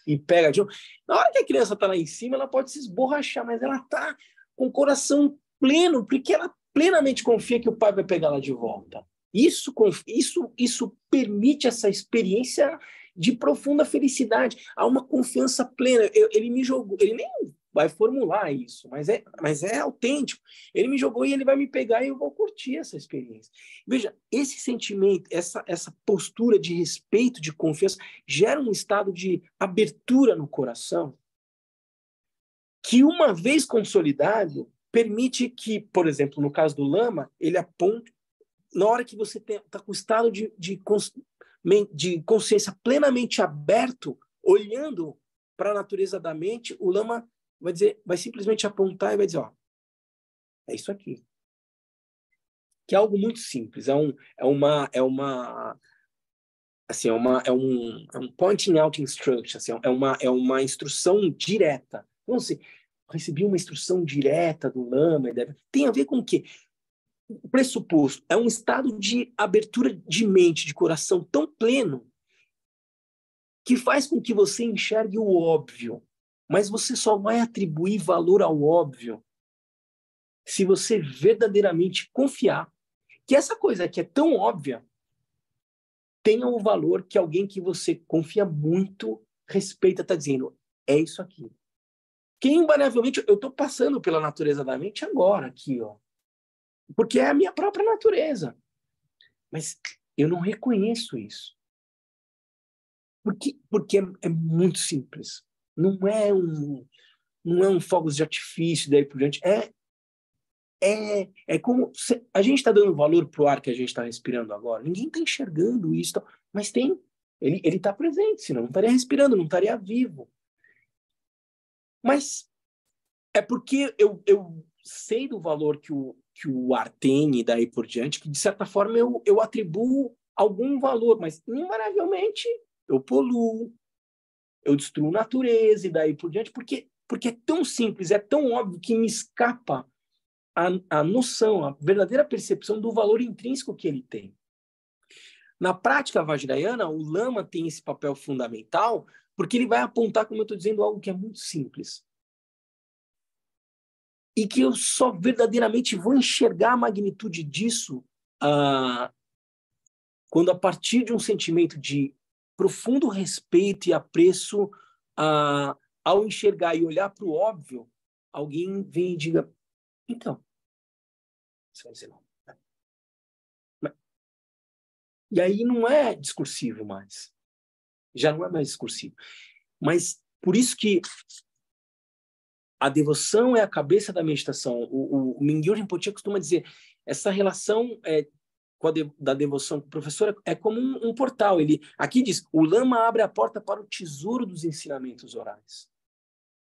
Speaker 1: e pega de novo? Na hora que a criança está lá em cima, ela pode se esborrachar, mas ela está com o coração pleno, porque ela plenamente confia que o pai vai pegar ela de volta. Isso permite essa experiência de profunda felicidade. Há uma confiança plena. Ele me jogou, ele nem vai formular isso, mas é autêntico. Ele me jogou e ele vai me pegar e eu vou curtir essa experiência. Veja, esse sentimento, essa postura de respeito, de confiança, gera um estado de abertura no coração que, uma vez consolidado, permite que, por exemplo, no caso do Lama, ele aponte, na hora que você está com o estado de consciência plenamente aberto, olhando para a natureza da mente, o Lama vai simplesmente apontar e vai dizer, ó, é isso aqui. Que é algo muito simples, é um pointing out instruction, assim, é uma instrução direta. Então, assim, recebi uma instrução direta do Lama, tem a ver com o quê? O pressuposto é um estado de abertura de mente, de coração tão pleno que faz com que você enxergue o óbvio, mas você só vai atribuir valor ao óbvio se você verdadeiramente confiar que essa coisa que é tão óbvia tenha o valor que alguém que você confia muito, respeita, está dizendo, é isso aqui. Que invariavelmente eu estou passando pela natureza da mente agora, aqui, ó. Porque é a minha própria natureza. Mas eu não reconheço isso. Porque é muito simples. Não é um fogos de artifício, daí por diante. É como... A gente está dando valor para o ar que a gente está respirando agora. Ninguém está enxergando isso, mas tem. Ele está presente, senão não estaria respirando, não estaria vivo. Mas é porque eu sei do valor que o ar tem e daí por diante, que de certa forma eu atribuo algum valor, mas invariavelmente eu poluo, eu destruo natureza e daí por diante, porque é tão simples, é tão óbvio que me escapa a noção, a verdadeira percepção do valor intrínseco que ele tem. Na prática vajrayana, o lama tem esse papel fundamental, porque ele vai apontar, como eu estou dizendo, algo que é muito simples. E que eu só verdadeiramente vou enxergar a magnitude disso quando, a partir de um sentimento de profundo respeito e apreço, ao enxergar e olhar para o óbvio, alguém vem e diga, então, você vai dizer não. E aí não é discursivo mais. Já não é mais discursivo. Mas por isso que a devoção é a cabeça da meditação. O Mingyur Rinpoche costuma dizer, essa relação da devoção com o professor é como um portal. Aqui diz, o lama abre a porta para o tesouro dos ensinamentos orais.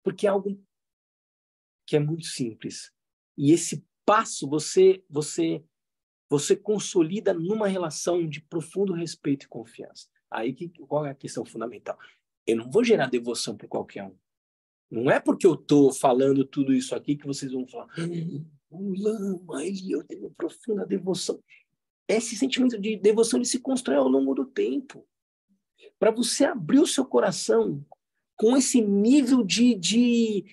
Speaker 1: Porque é algo que é muito simples. E esse passo você consolida numa relação de profundo respeito e confiança. Aí qual é a questão fundamental? Eu não vou gerar devoção para qualquer um. Não é porque eu estou falando tudo isso aqui que vocês vão falar, o lama, eu tenho profunda devoção. Esse sentimento de devoção ele se constrói ao longo do tempo. Para você abrir o seu coração com esse nível de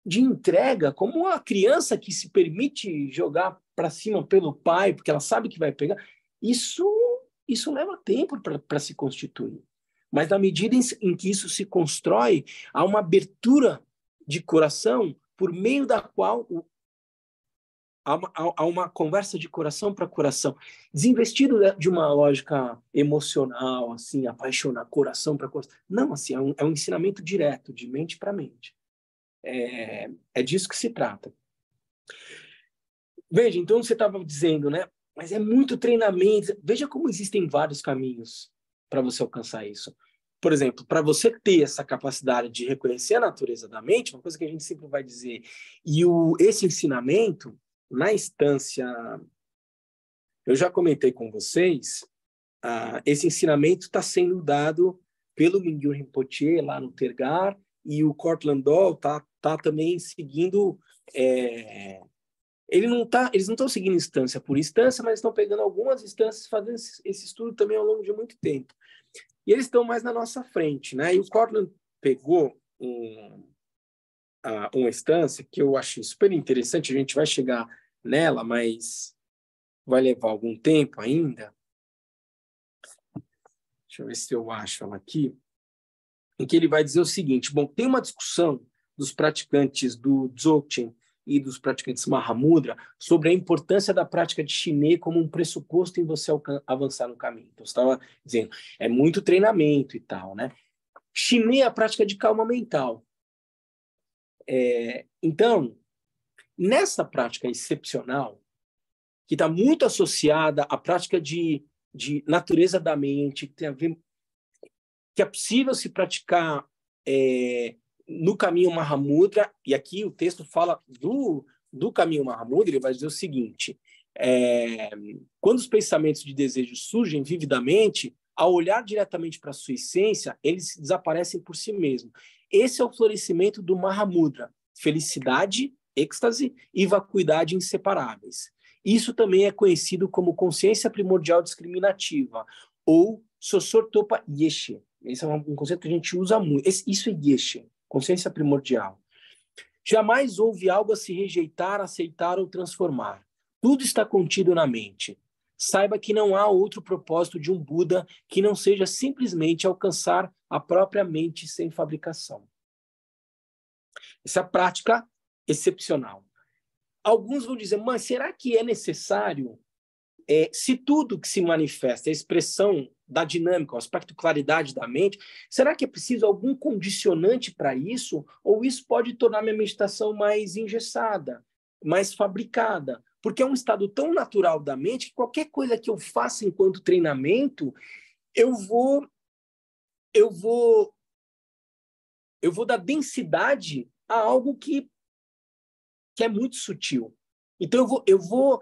Speaker 1: entrega, como a criança que se permite jogar para cima pelo pai, porque ela sabe que vai pegar, isso leva tempo para se constituir. Mas na medida em que isso se constrói, há uma abertura de coração por meio da qual há uma conversa de coração para coração, desinvestido de uma lógica emocional, assim, apaixonar coração para coração. Não, assim, é um ensinamento direto, de mente para mente. É disso que se trata. Veja, então você estava dizendo, né? Mas é muito treinamento. Veja como existem vários caminhos para você alcançar isso. Por exemplo, para você ter essa capacidade de reconhecer a natureza da mente, uma coisa que a gente sempre vai dizer, e esse ensinamento, na instância, eu já comentei com vocês, esse ensinamento está sendo dado pelo Mingyur Rinpoche lá no Tergar, e o Cortland Doll tá também seguindo... eles não estão seguindo instância por instância, mas estão pegando algumas instâncias, fazendo esse estudo também ao longo de muito tempo. E eles estão mais na nossa frente, né? E o Cortland pegou uma instância que eu achei super interessante, a gente vai chegar nela, mas vai levar algum tempo ainda. Deixa eu ver se eu acho ela aqui. Em que ele vai dizer o seguinte, bom, tem uma discussão dos praticantes do Dzogchen e dos praticantes Mahamudra sobre a importância da prática de Shiné como um pressuposto em você avançar no caminho. Então, você estava dizendo, é muito treinamento e tal, né? Shiné é a prática de calma mental. Então, nessa prática excepcional, que está muito associada à prática de natureza da mente, que tem a ver, que é possível se praticar no caminho Mahamudra, e aqui o texto fala do caminho Mahamudra, ele vai dizer o seguinte, quando os pensamentos de desejo surgem vividamente, ao olhar diretamente para a sua essência, eles desaparecem por si mesmos. Esse é o florescimento do Mahamudra, felicidade, êxtase e vacuidade inseparáveis. Isso também é conhecido como consciência primordial discriminativa, ou Sosortopa Yeshe. Esse é um conceito que a gente usa muito. Isso é Yeshe, consciência primordial. Jamais houve algo a se rejeitar, aceitar ou transformar. Tudo está contido na mente. Saiba que não há outro propósito de um Buda que não seja simplesmente alcançar a própria mente sem fabricação. Essa prática excepcional. Alguns vão dizer, mas será que é necessário, se tudo que se manifesta é a expressão da dinâmica, o aspecto claridade da mente, será que é preciso algum condicionante para isso? Ou isso pode tornar minha meditação mais engessada, mais fabricada? Porque é um estado tão natural da mente que qualquer coisa que eu faça enquanto treinamento, eu vou dar densidade a algo que é muito sutil. Então, eu vou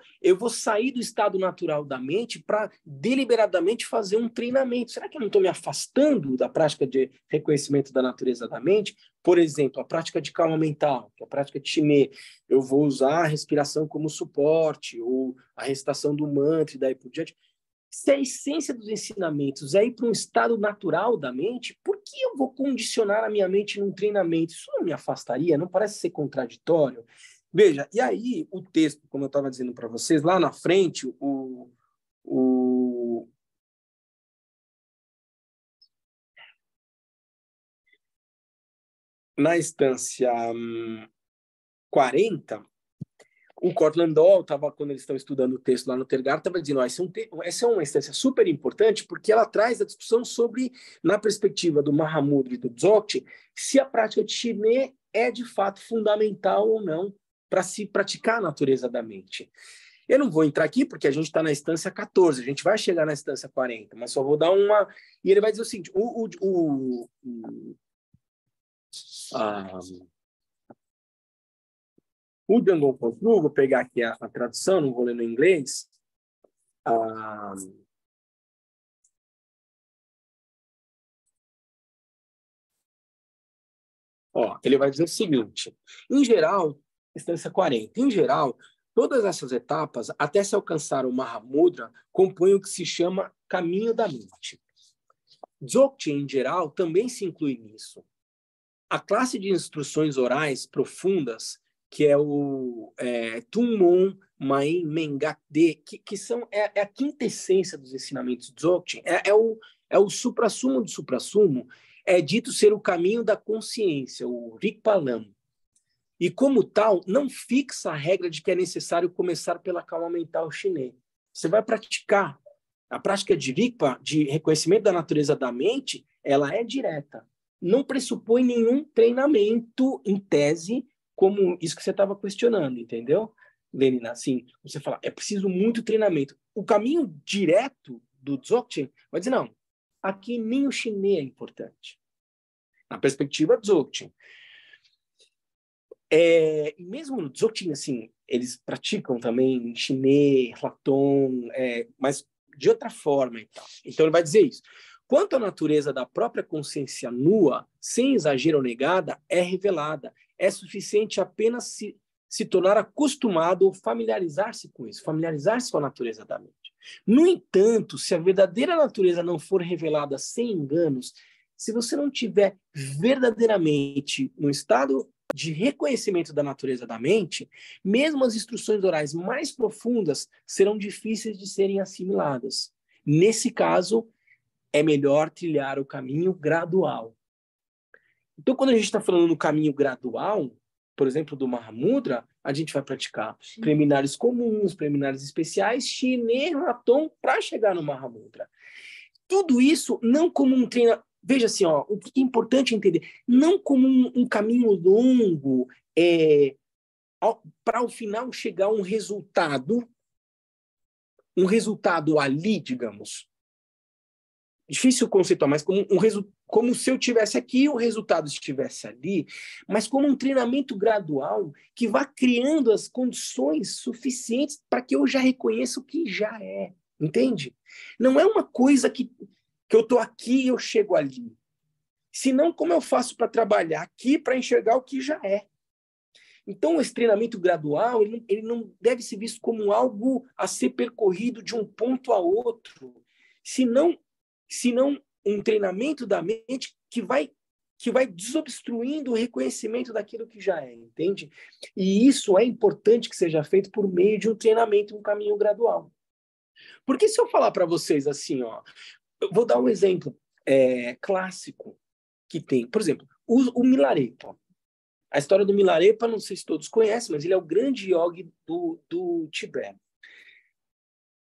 Speaker 1: sair do estado natural da mente para deliberadamente fazer um treinamento. Será que eu não estou me afastando da prática de reconhecimento da natureza da mente? Por exemplo, a prática de calma mental, que é a prática de Shiné. Eu vou usar a respiração como suporte, ou a recitação do mantra e daí por diante. Se a essência dos ensinamentos é ir para um estado natural da mente, por que eu vou condicionar a minha mente num treinamento? Isso não me afastaria? Não parece ser contraditório? Veja, e aí o texto, como eu estava dizendo para vocês, lá na frente, na instância 40, o Cortland Doll, quando eles estão estudando o texto lá no Tergar, estava dizendo, essa é uma instância super importante porque ela traz a discussão sobre, na perspectiva do Mahamudra e do Dzogchen, se a prática de Shiné é de fato fundamental ou não para se praticar a natureza da mente. Eu não vou entrar aqui porque a gente está na instância 14, a gente vai chegar na instância 40, mas só vou dar uma... E ele vai dizer o seguinte, o Dangon Koslu, vou pegar aqui a tradução, não vou ler no inglês. Ele vai dizer o seguinte, em geral, instância 40, em geral, todas essas etapas, até se alcançar o Mahamudra, compõem o que se chama caminho da mente. Dzogchen, em geral, também se inclui nisso. A classe de instruções orais profundas, que é o Tumon Main Mengakde, que é a quintessência dos ensinamentos Dzogchen, é o suprassumo do suprassumo, é dito ser o caminho da consciência, o Rigpalam. E, como tal, não fixa a regra de que é necessário começar pela calma mental chinês. Você vai praticar. A prática de Rigpa, de reconhecimento da natureza da mente, ela é direta. Não pressupõe nenhum treinamento em tese, como isso que você estava questionando, entendeu, Lenina? Assim, você fala, é preciso muito treinamento. O caminho direto do Dzogchen vai dizer, não, aqui nem o chinês é importante. Na perspectiva Dzogchen. Mesmo no Dzogchen, assim, eles praticam também chinês, Laton, mas de outra forma e tal. Então ele vai dizer isso. Quanto à natureza da própria consciência nua, sem exagero ou negada, é revelada. É suficiente apenas se tornar acostumado ou familiarizar-se com isso, familiarizar-se com a natureza da mente. No entanto, se a verdadeira natureza não for revelada sem enganos, se você não tiver verdadeiramente no estado de reconhecimento da natureza da mente, mesmo as instruções orais mais profundas serão difíceis de serem assimiladas. Nesse caso, é melhor trilhar o caminho gradual. Então, quando a gente está falando no caminho gradual, por exemplo, do Mahamudra, a gente vai praticar preliminares comuns, preliminares especiais, Shiné, Laton, para chegar no Mahamudra. Tudo isso não como um treino. Veja assim, o que é importante entender, não como um caminho longo, para ao final chegar a um resultado ali, digamos. Difícil conceituar, mas como se eu tivesse aqui e o resultado estivesse ali, mas como um treinamento gradual que vá criando as condições suficientes para que eu já reconheça o que já é, entende? Não é uma coisa que eu estou aqui e eu chego ali. Senão, como eu faço para trabalhar aqui para enxergar o que já é? Então, esse treinamento gradual, ele não deve ser visto como algo a ser percorrido de um ponto a outro, senão um treinamento da mente que vai desobstruindo o reconhecimento daquilo que já é, entende? E isso é importante que seja feito por meio de um treinamento, um caminho gradual. Porque se eu falar para vocês assim, eu vou dar um exemplo clássico que tem, por exemplo, o Milareto. A história do Milarepa, não sei se todos conhecem, mas ele é o grande yogi do Tibete.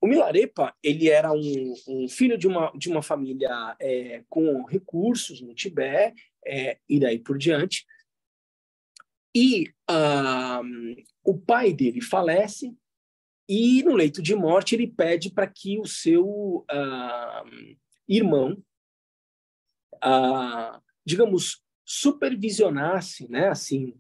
Speaker 1: O Milarepa, ele era um filho de uma família com recursos no Tibete, e daí por diante. E o pai dele falece, e no leito de morte ele pede para que o seu irmão, digamos, supervisionasse, né, assim,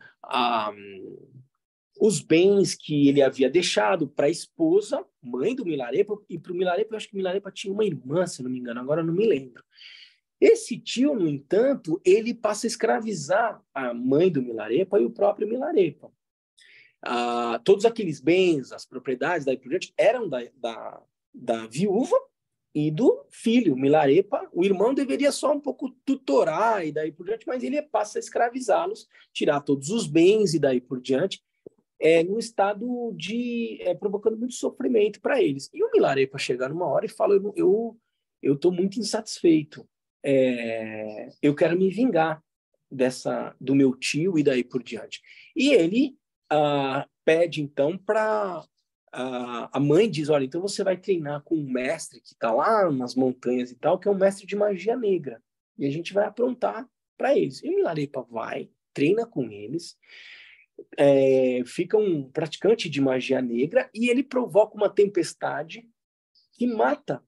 Speaker 1: os bens que ele havia deixado para a esposa, mãe do Milarepa, e para o Milarepa, eu acho que o Milarepa tinha uma irmã, se não me engano, agora eu não me lembro. Esse tio, no entanto, ele passa a escravizar a mãe do Milarepa e o próprio Milarepa. Todos aqueles bens, as propriedades, daí por diante, eram da viúva e do filho, Milarepa. O irmão deveria só um pouco tutorar e daí por diante, mas ele passa a escravizá-los, tirar todos os bens e daí por diante, num estado de provocando muito sofrimento para eles. E o Milarepa chega numa hora e fala: eu estou muito insatisfeito, eu quero me vingar do meu tio e daí por diante. E ele pede então para a mãe diz: olha, então você vai treinar com um mestre que está lá nas montanhas e tal, que é um mestre de magia negra, e a gente vai aprontar para eles. E o Milarepa vai, treina com eles, fica um praticante de magia negra e ele provoca uma tempestade que mata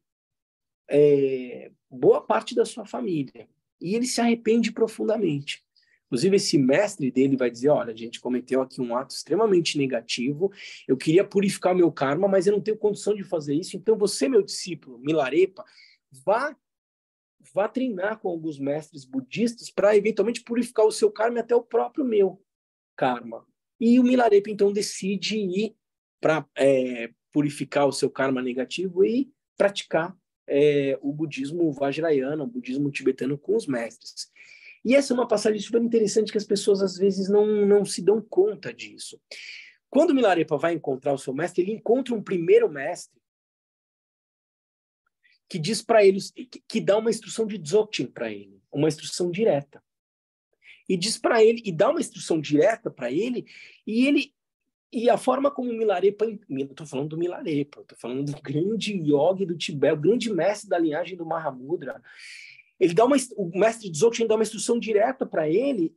Speaker 1: boa parte da sua família. E ele se arrepende profundamente. Inclusive, esse mestre dele vai dizer: olha, a gente cometeu aqui um ato extremamente negativo, eu queria purificar o meu karma, mas eu não tenho condição de fazer isso, então você, meu discípulo, Milarepa, vá treinar com alguns mestres budistas para eventualmente purificar o seu karma e até o próprio meu karma. E o Milarepa, então, decide ir para purificar o seu karma negativo e praticar o budismo vajrayana, o budismo tibetano com os mestres. E essa é uma passagem super interessante que as pessoas, às vezes, não se dão conta disso. Quando o Milarepa vai encontrar o seu mestre, ele encontra um primeiro mestre que diz para ele, que dá uma instrução de Dzogchen para ele, uma instrução direta. E diz para ele, e dá uma instrução direta para ele, e a forma como o Milarepa, eu estou falando do Milarepa, estou falando do grande yogi do Tibete, o grande mestre da linhagem do Mahamudra, o mestre Dzogchen dá uma instrução direta para ele,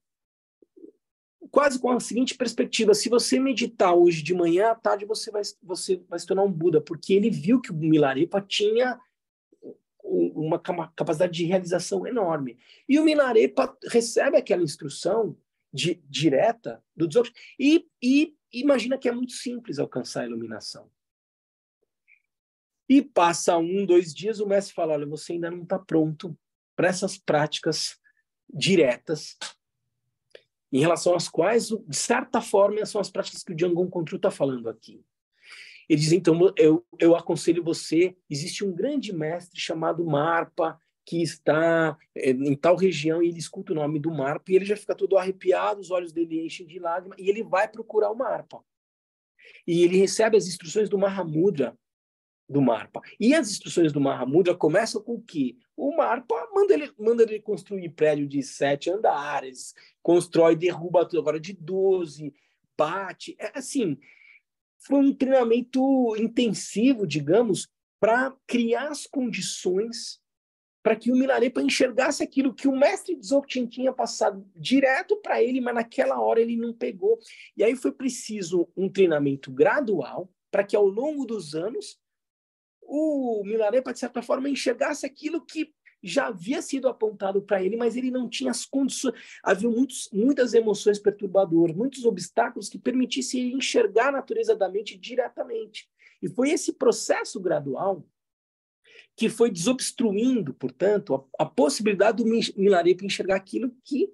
Speaker 1: quase com a seguinte perspectiva: se você meditar hoje de manhã à tarde, você vai se tornar um Buda, porque ele viu que o Milarepa tinha uma capacidade de realização enorme. E o Milarepa recebe aquela instrução direta do Dzogchen e imagina que é muito simples alcançar a iluminação. E passa 1, 2 dias, o mestre fala: olha, você ainda não está pronto para essas práticas diretas, em relação às quais, de certa forma, são as práticas que o Jamgon Kongtrul está falando aqui. Ele diz: então, eu aconselho você, existe um grande mestre chamado Marpa, que está em tal região, e ele escuta o nome do Marpa, e ele já fica todo arrepiado, os olhos dele enchem de lágrimas, e ele vai procurar o Marpa. E ele recebe as instruções do Mahamudra, do Marpa. E as instruções do Mahamudra começam com o quê? O Marpa manda ele construir prédio de 7 andares, constrói, derruba tudo agora de 12, bate. Assim, foi um treinamento intensivo, digamos, para criar as condições para que o Milarepa enxergasse aquilo que o mestre Dzogchen tinha passado direto para ele, mas naquela hora ele não pegou. E aí foi preciso um treinamento gradual para que, ao longo dos anos, o Milarepa, de certa forma, enxergasse aquilo que já havia sido apontado para ele, mas ele não tinha as condições. Havia muitas emoções perturbadoras, muitos obstáculos que permitissem ele enxergar a natureza da mente diretamente. E foi esse processo gradual que foi desobstruindo, portanto, a possibilidade do Milarepa enxergar aquilo que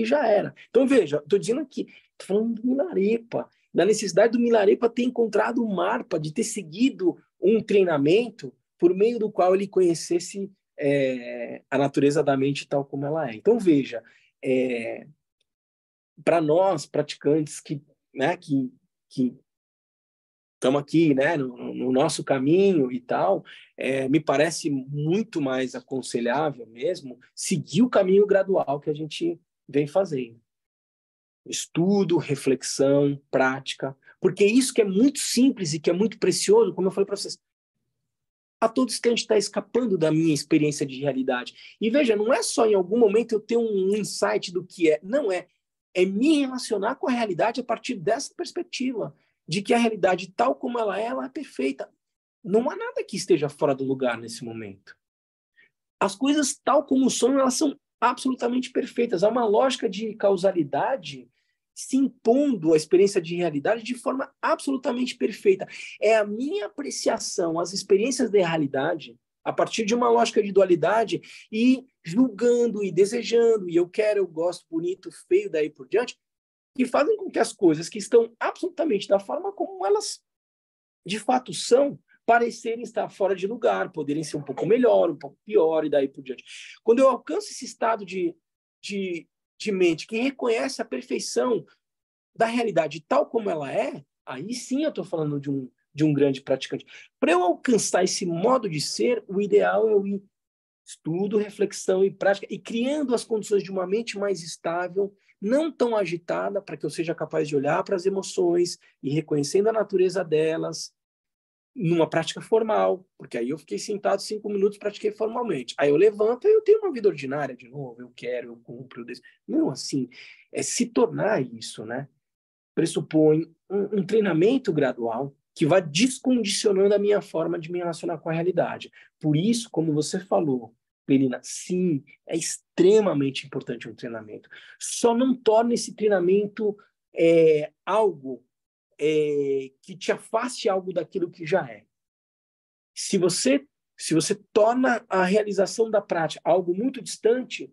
Speaker 1: já era. Então, veja, estou dizendo aqui, estou falando do Milarepa, da necessidade do Milarepa ter encontrado o Marpa, de ter seguido um treinamento por meio do qual ele conhecesse a natureza da mente tal como ela é. Então, veja, para nós, praticantes que estamos aqui, né, no nosso caminho e tal, me parece muito mais aconselhável mesmo seguir o caminho gradual que a gente vem fazendo. Estudo, reflexão, prática. Porque isso que é muito simples e que é muito precioso, como eu falei para vocês, a todo instante está escapando da minha experiência de realidade. E veja, não é só em algum momento eu ter um insight do que é. Não é. É me relacionar com a realidade a partir dessa perspectiva, de que a realidade tal como ela é perfeita. Não há nada que esteja fora do lugar nesse momento. As coisas tal como são, elas são absolutamente perfeitas. Há uma lógica de causalidade se impondo a experiência de realidade de forma absolutamente perfeita. É a minha apreciação, as experiências de realidade, a partir de uma lógica de dualidade, e julgando e desejando, e eu quero, eu gosto, bonito, feio, daí por diante, que fazem com que as coisas que estão absolutamente da forma como elas de fato são, parecerem estar fora de lugar, poderem ser um pouco melhor, um pouco pior, e daí por diante. Quando eu alcanço esse estado de mente que reconhece a perfeição da realidade tal como ela é, aí sim eu estou falando de um grande praticante. Para eu alcançar esse modo de ser, o ideal é eu ir estudo, reflexão e prática, e criando as condições de uma mente mais estável, não tão agitada, para que eu seja capaz de olhar para as emoções e reconhecendo a natureza delas, numa prática formal, porque aí eu fiquei sentado 5 minutos, pratiquei formalmente. Aí eu levanto e eu tenho uma vida ordinária de novo, eu quero, eu cumpro. Não, assim, é se tornar isso, né? Pressupõe um treinamento gradual que vai descondicionando a minha forma de me relacionar com a realidade. Por isso, como você falou, Melina, sim, é extremamente importante um treinamento. Só não torne esse treinamento algo que te afaste algo daquilo que já é. Se você torna a realização da prática algo muito distante,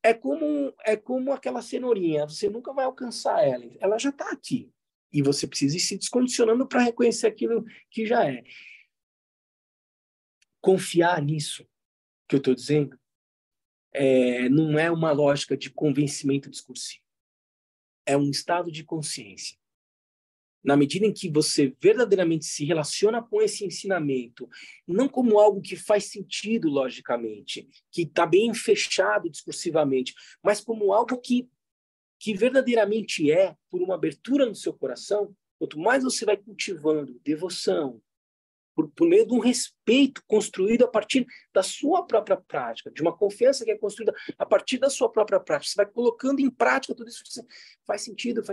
Speaker 1: é como aquela cenourinha, você nunca vai alcançar ela já está aqui. E você precisa ir se descondicionando para reconhecer aquilo que já é. Confiar nisso que eu estou dizendo não é uma lógica de convencimento discursivo. É um estado de consciência. Na medida em que você verdadeiramente se relaciona com esse ensinamento, não como algo que faz sentido logicamente, que está bem fechado discursivamente, mas como algo que verdadeiramente por uma abertura no seu coração, quanto mais você vai cultivando devoção, por meio de um respeito construído a partir da sua própria prática, de uma confiança que é construída a partir da sua própria prática, você vai colocando em prática tudo isso, faz sentido.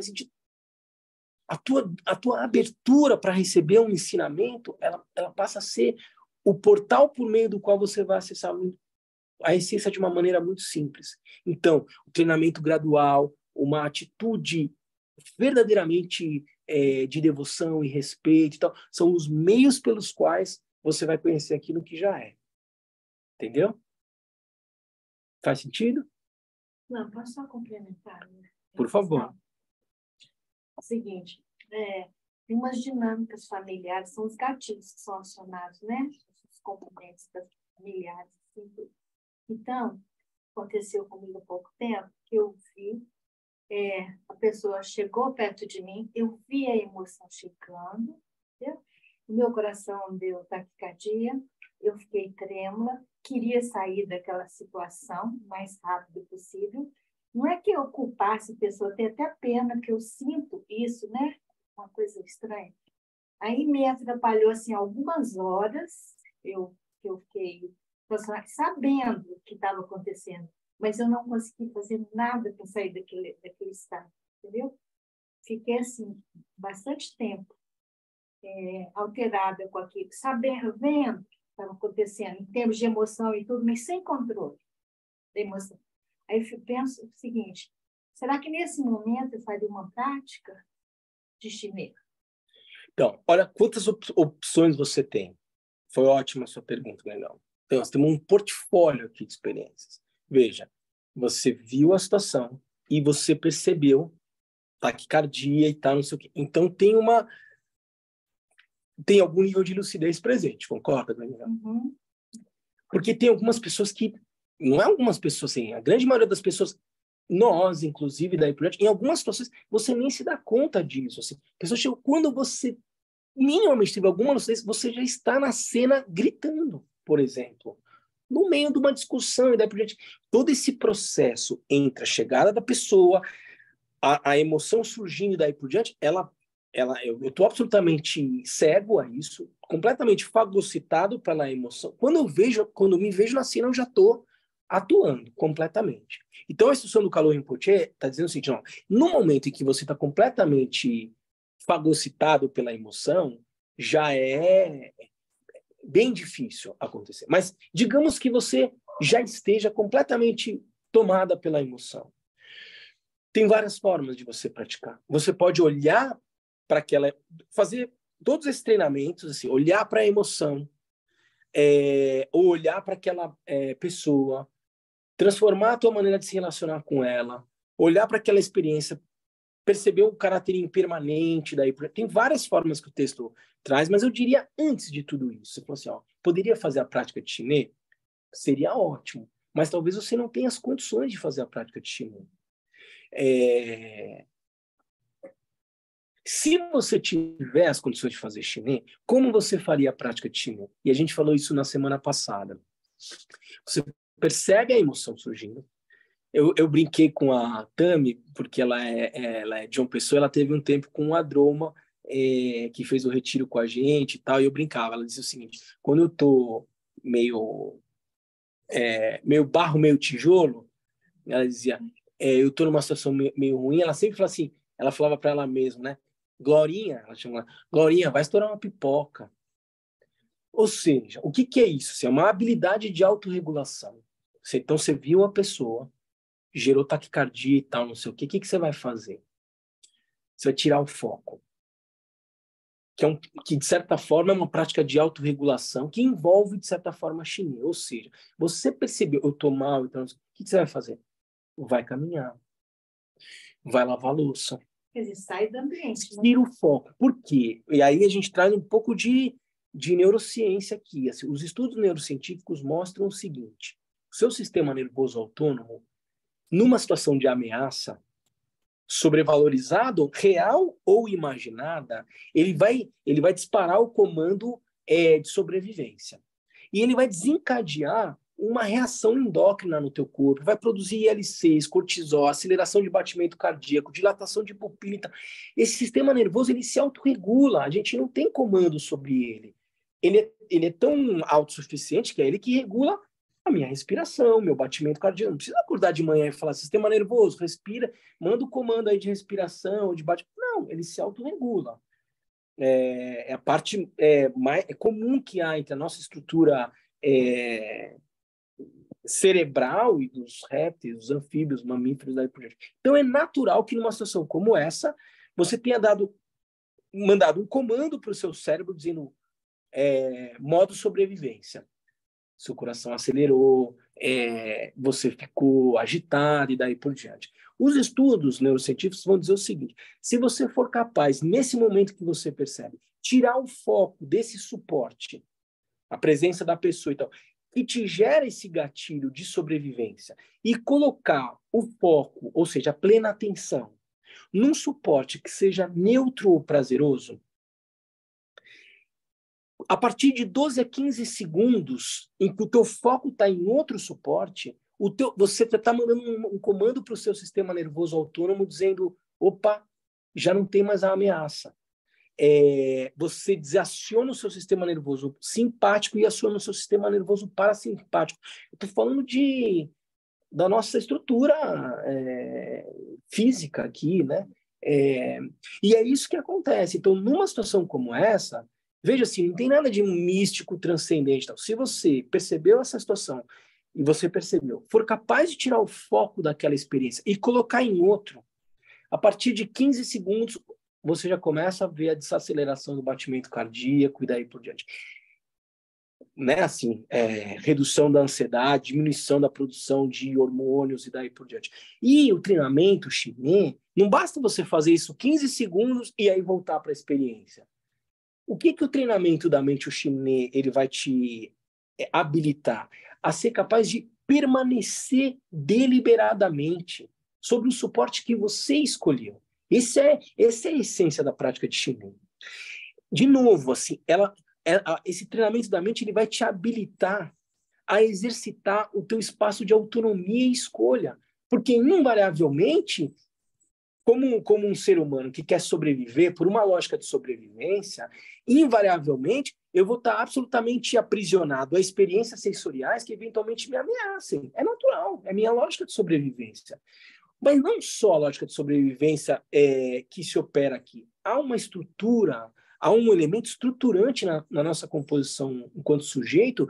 Speaker 1: A tua abertura para receber um ensinamento, ela passa a ser o portal por meio do qual você vai acessar a essência de uma maneira muito simples. Então, o treinamento gradual, uma atitude verdadeiramente de devoção e respeito e tal, são os meios pelos quais você vai conhecer aquilo que já é. Entendeu? Faz sentido?
Speaker 2: Não, posso só complementar? Né?
Speaker 1: Por favor.
Speaker 2: É o seguinte, tem umas dinâmicas familiares, são os gatilhos que são acionados, né? Os componentes das familiares. Assim. Então, aconteceu comigo há pouco tempo que eu vi a pessoa chegou perto de mim, eu vi a emoção chegando, entendeu? O meu coração deu taquicardia, eu fiquei trêmula, queria sair daquela situação o mais rápido possível. Não é que eu culpasse a pessoa, tem até pena que eu sinto isso, né? Uma coisa estranha. Aí me atrapalhou assim, algumas horas, eu fiquei sabendo o que estava acontecendo, mas eu não consegui fazer nada para sair daquele estado, entendeu? Fiquei assim, bastante tempo alterada com aquilo, sabendo, vendo o que estava acontecendo, em termos de emoção e tudo, mas sem controle da emoção. Aí eu penso o seguinte, será que nesse momento eu faria uma prática de chinês?
Speaker 1: Então, olha quantas opções você tem. Foi ótima a sua pergunta, legal. Então, nós temos um portfólio aqui de experiências. Veja, você viu a situação e você percebeu taquicardia e tal, não sei o quê. Então, tem algum nível de lucidez presente, concorda, Daniela?
Speaker 2: Uhum.
Speaker 1: Porque tem algumas pessoas que, não é algumas pessoas, assim, a grande maioria das pessoas, nós, inclusive, daí por diante, em algumas situações, você nem se dá conta disso. Assim. Quando você minimamente teve alguma lucidez, você já está na cena gritando, por exemplo. No meio de uma discussão, e daí por diante. Todo esse processo entre a chegada da pessoa, a emoção surgindo daí por diante, eu estou absolutamente cego a isso, completamente fagocitado pela emoção. Quando me vejo na cena, eu já estou atuando completamente. Então, a instrução do Kalu Rinpoche está dizendo o seguinte, ó, no momento em que você está completamente fagocitado pela emoção, já é bem difícil acontecer. Mas digamos que você já esteja completamente tomada pela emoção. Tem várias formas de você praticar. Você pode olhar para aquela... fazer todos esses treinamentos, assim, olhar para a emoção, ou olhar para aquela pessoa, transformar a tua maneira de se relacionar com ela, olhar para aquela experiência, perceber o caráter impermanente, daí tem várias formas que o texto traz, mas eu diria antes de tudo isso, você falou assim, ó, poderia fazer a prática de Shiné? Seria ótimo, mas talvez você não tenha as condições de fazer a prática de Shiné. Se você tiver as condições de fazer Shiné, como você faria a prática de Shiné? E a gente falou isso na semana passada. Você percebe a emoção surgindo. Eu brinquei com a Tami, porque ela é de João Pessoa, ela teve um tempo com a Droma, que fez o retiro com a gente e tal, e eu brincava. Ela dizia o seguinte, quando eu tô meio barro, meio tijolo, ela dizia, eu tô numa situação meio ruim, ela sempre falava assim, ela falava para ela mesma, né? Glorinha, ela chama, Glorinha, vai estourar uma pipoca. Ou seja, o que é isso? É uma habilidade de autorregulação. Então, você viu uma pessoa, gerou taquicardia e tal, não sei o que você vai fazer? Você vai tirar o foco. Que de certa forma, é uma prática de autorregulação que envolve, de certa forma, a Shiné. Ou seja, você percebeu, eu tô mal, então, o que você vai fazer? Vai caminhar. Vai lavar a louça.
Speaker 2: Quer dizer, sai do ambiente. Né?
Speaker 1: Tira o foco. Por quê? E aí a gente traz um pouco de neurociência aqui. Assim, os estudos neurocientíficos mostram o seguinte: o seu sistema nervoso autônomo, numa situação de ameaça, sobrevalorizado, real ou imaginada, ele vai disparar o comando de sobrevivência. E ele vai desencadear uma reação endócrina no teu corpo, vai produzir IL-6, cortisol, aceleração de batimento cardíaco, dilatação de pupila. Esse sistema nervoso, ele se autorregula, a gente não tem comando sobre ele. Ele é tão autossuficiente que é ele que regula a minha respiração, meu batimento cardíaco. Não precisa acordar de manhã e falar, sistema nervoso, respira, manda o comando aí de respiração, de batimento. Não, ele se autorregula. É a parte mais comum que há entre a nossa estrutura cerebral e dos répteis, dos anfíbios, mamíferos, daí por diante. Então é natural que numa situação como essa, você tenha mandado um comando para o seu cérebro dizendo modo sobrevivência. Seu coração acelerou, você ficou agitado e daí por diante. Os estudos neurocientíficos vão dizer o seguinte: se você for capaz, nesse momento que você percebe, tirar o foco desse suporte, a presença da pessoa e tal, que te gera esse gatilho de sobrevivência, e colocar o foco, ou seja, a plena atenção, num suporte que seja neutro ou prazeroso, a partir de 12 a 15 segundos em que o teu foco está em outro suporte, você está mandando um comando para o seu sistema nervoso autônomo dizendo, opa, já não tem mais a ameaça. Você desaciona o seu sistema nervoso simpático e aciona o seu sistema nervoso parasimpático. Eu estou falando da nossa estrutura física aqui, né? E é isso que acontece. Então, numa situação como essa, veja assim, não tem nada de místico, transcendente. Tal. Se você percebeu essa situação e você percebeu, for capaz de tirar o foco daquela experiência e colocar em outro, a partir de 15 segundos, você já começa a ver a desaceleração do batimento cardíaco e daí por diante. Né, assim, redução da ansiedade, diminuição da produção de hormônios e daí por diante. E o treinamento Shiné, não basta você fazer isso 15 segundos e aí voltar para a experiência. O que o treinamento da mente, o Shiné, ele vai te habilitar? A ser capaz de permanecer deliberadamente sobre o suporte que você escolheu. Essa é a essência da prática de Shiné. De novo, assim, esse treinamento da mente ele vai te habilitar a exercitar o teu espaço de autonomia e escolha. Porque, invariavelmente, como um ser humano que quer sobreviver, por uma lógica de sobrevivência, invariavelmente eu vou estar absolutamente aprisionado a experiências sensoriais que eventualmente me ameacem. É natural, é minha lógica de sobrevivência. Mas não só a lógica de sobrevivência que se opera aqui. Há uma estrutura, há um elemento estruturante na nossa composição enquanto sujeito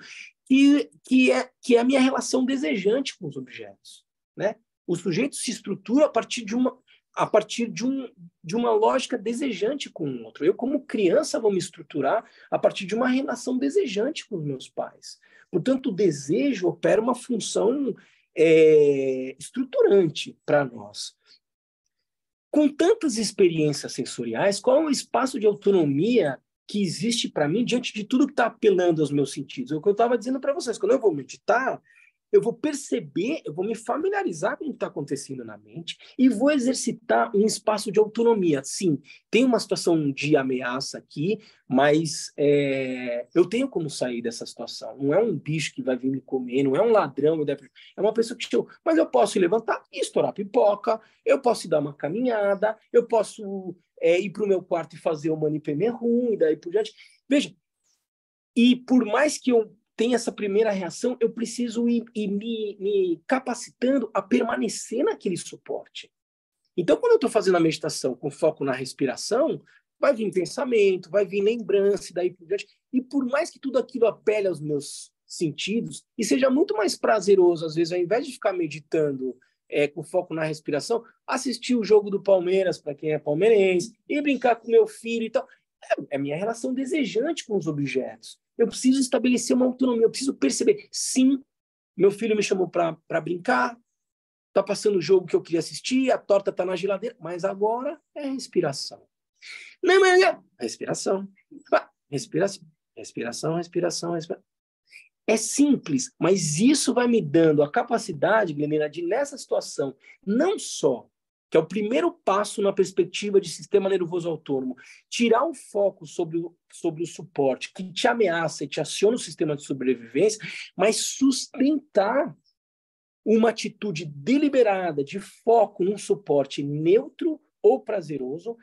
Speaker 1: que é a minha relação desejante com os objetos, né? O sujeito se estrutura a partir de uma lógica desejante com o outro. Eu, como criança, vou me estruturar a partir de uma relação desejante com os meus pais. Portanto, o desejo opera uma função estruturante para nós. Com tantas experiências sensoriais, qual é o espaço de autonomia que existe para mim diante de tudo que está apelando aos meus sentidos? É o que eu estava dizendo para vocês. Quando eu vou meditar, eu vou perceber, eu vou me familiarizar com o que está acontecendo na mente e vou exercitar um espaço de autonomia. Sim, tem uma situação de ameaça aqui, mas eu tenho como sair dessa situação. Não é um bicho que vai vir me comer, não é um ladrão, é uma pessoa que chegou. Mas eu posso levantar e estourar pipoca, eu posso dar uma caminhada, eu posso ir para o meu quarto e fazer uma Nipemerum e daí por diante. Veja, e por mais que eu tenha essa primeira reação, eu preciso ir me capacitando a permanecer naquele suporte. Então, quando eu estou fazendo a meditação com foco na respiração, vai vir pensamento, vai vir lembrança, e daí por diante. E por mais que tudo aquilo apele aos meus sentidos, e seja muito mais prazeroso, às vezes, ao invés de ficar meditando com foco na respiração, assistir o jogo do Palmeiras, para quem é palmeirense, e brincar com meu filho e tal. É a minha relação desejante com os objetos. Eu preciso estabelecer uma autonomia, eu preciso perceber, sim, meu filho me chamou para brincar, está passando o jogo que eu queria assistir, a torta está na geladeira, mas agora é respiração. Não, mas respiração. Respiração, respiração, respiração, respiração. É simples, mas isso vai me dando a capacidade, Glenina, de nessa situação, não só que é o primeiro passo na perspectiva de sistema nervoso autônomo, tirar o foco sobre o suporte que te ameaça e te aciona o sistema de sobrevivência, mas sustentar uma atitude deliberada de foco num suporte neutro ou prazeroso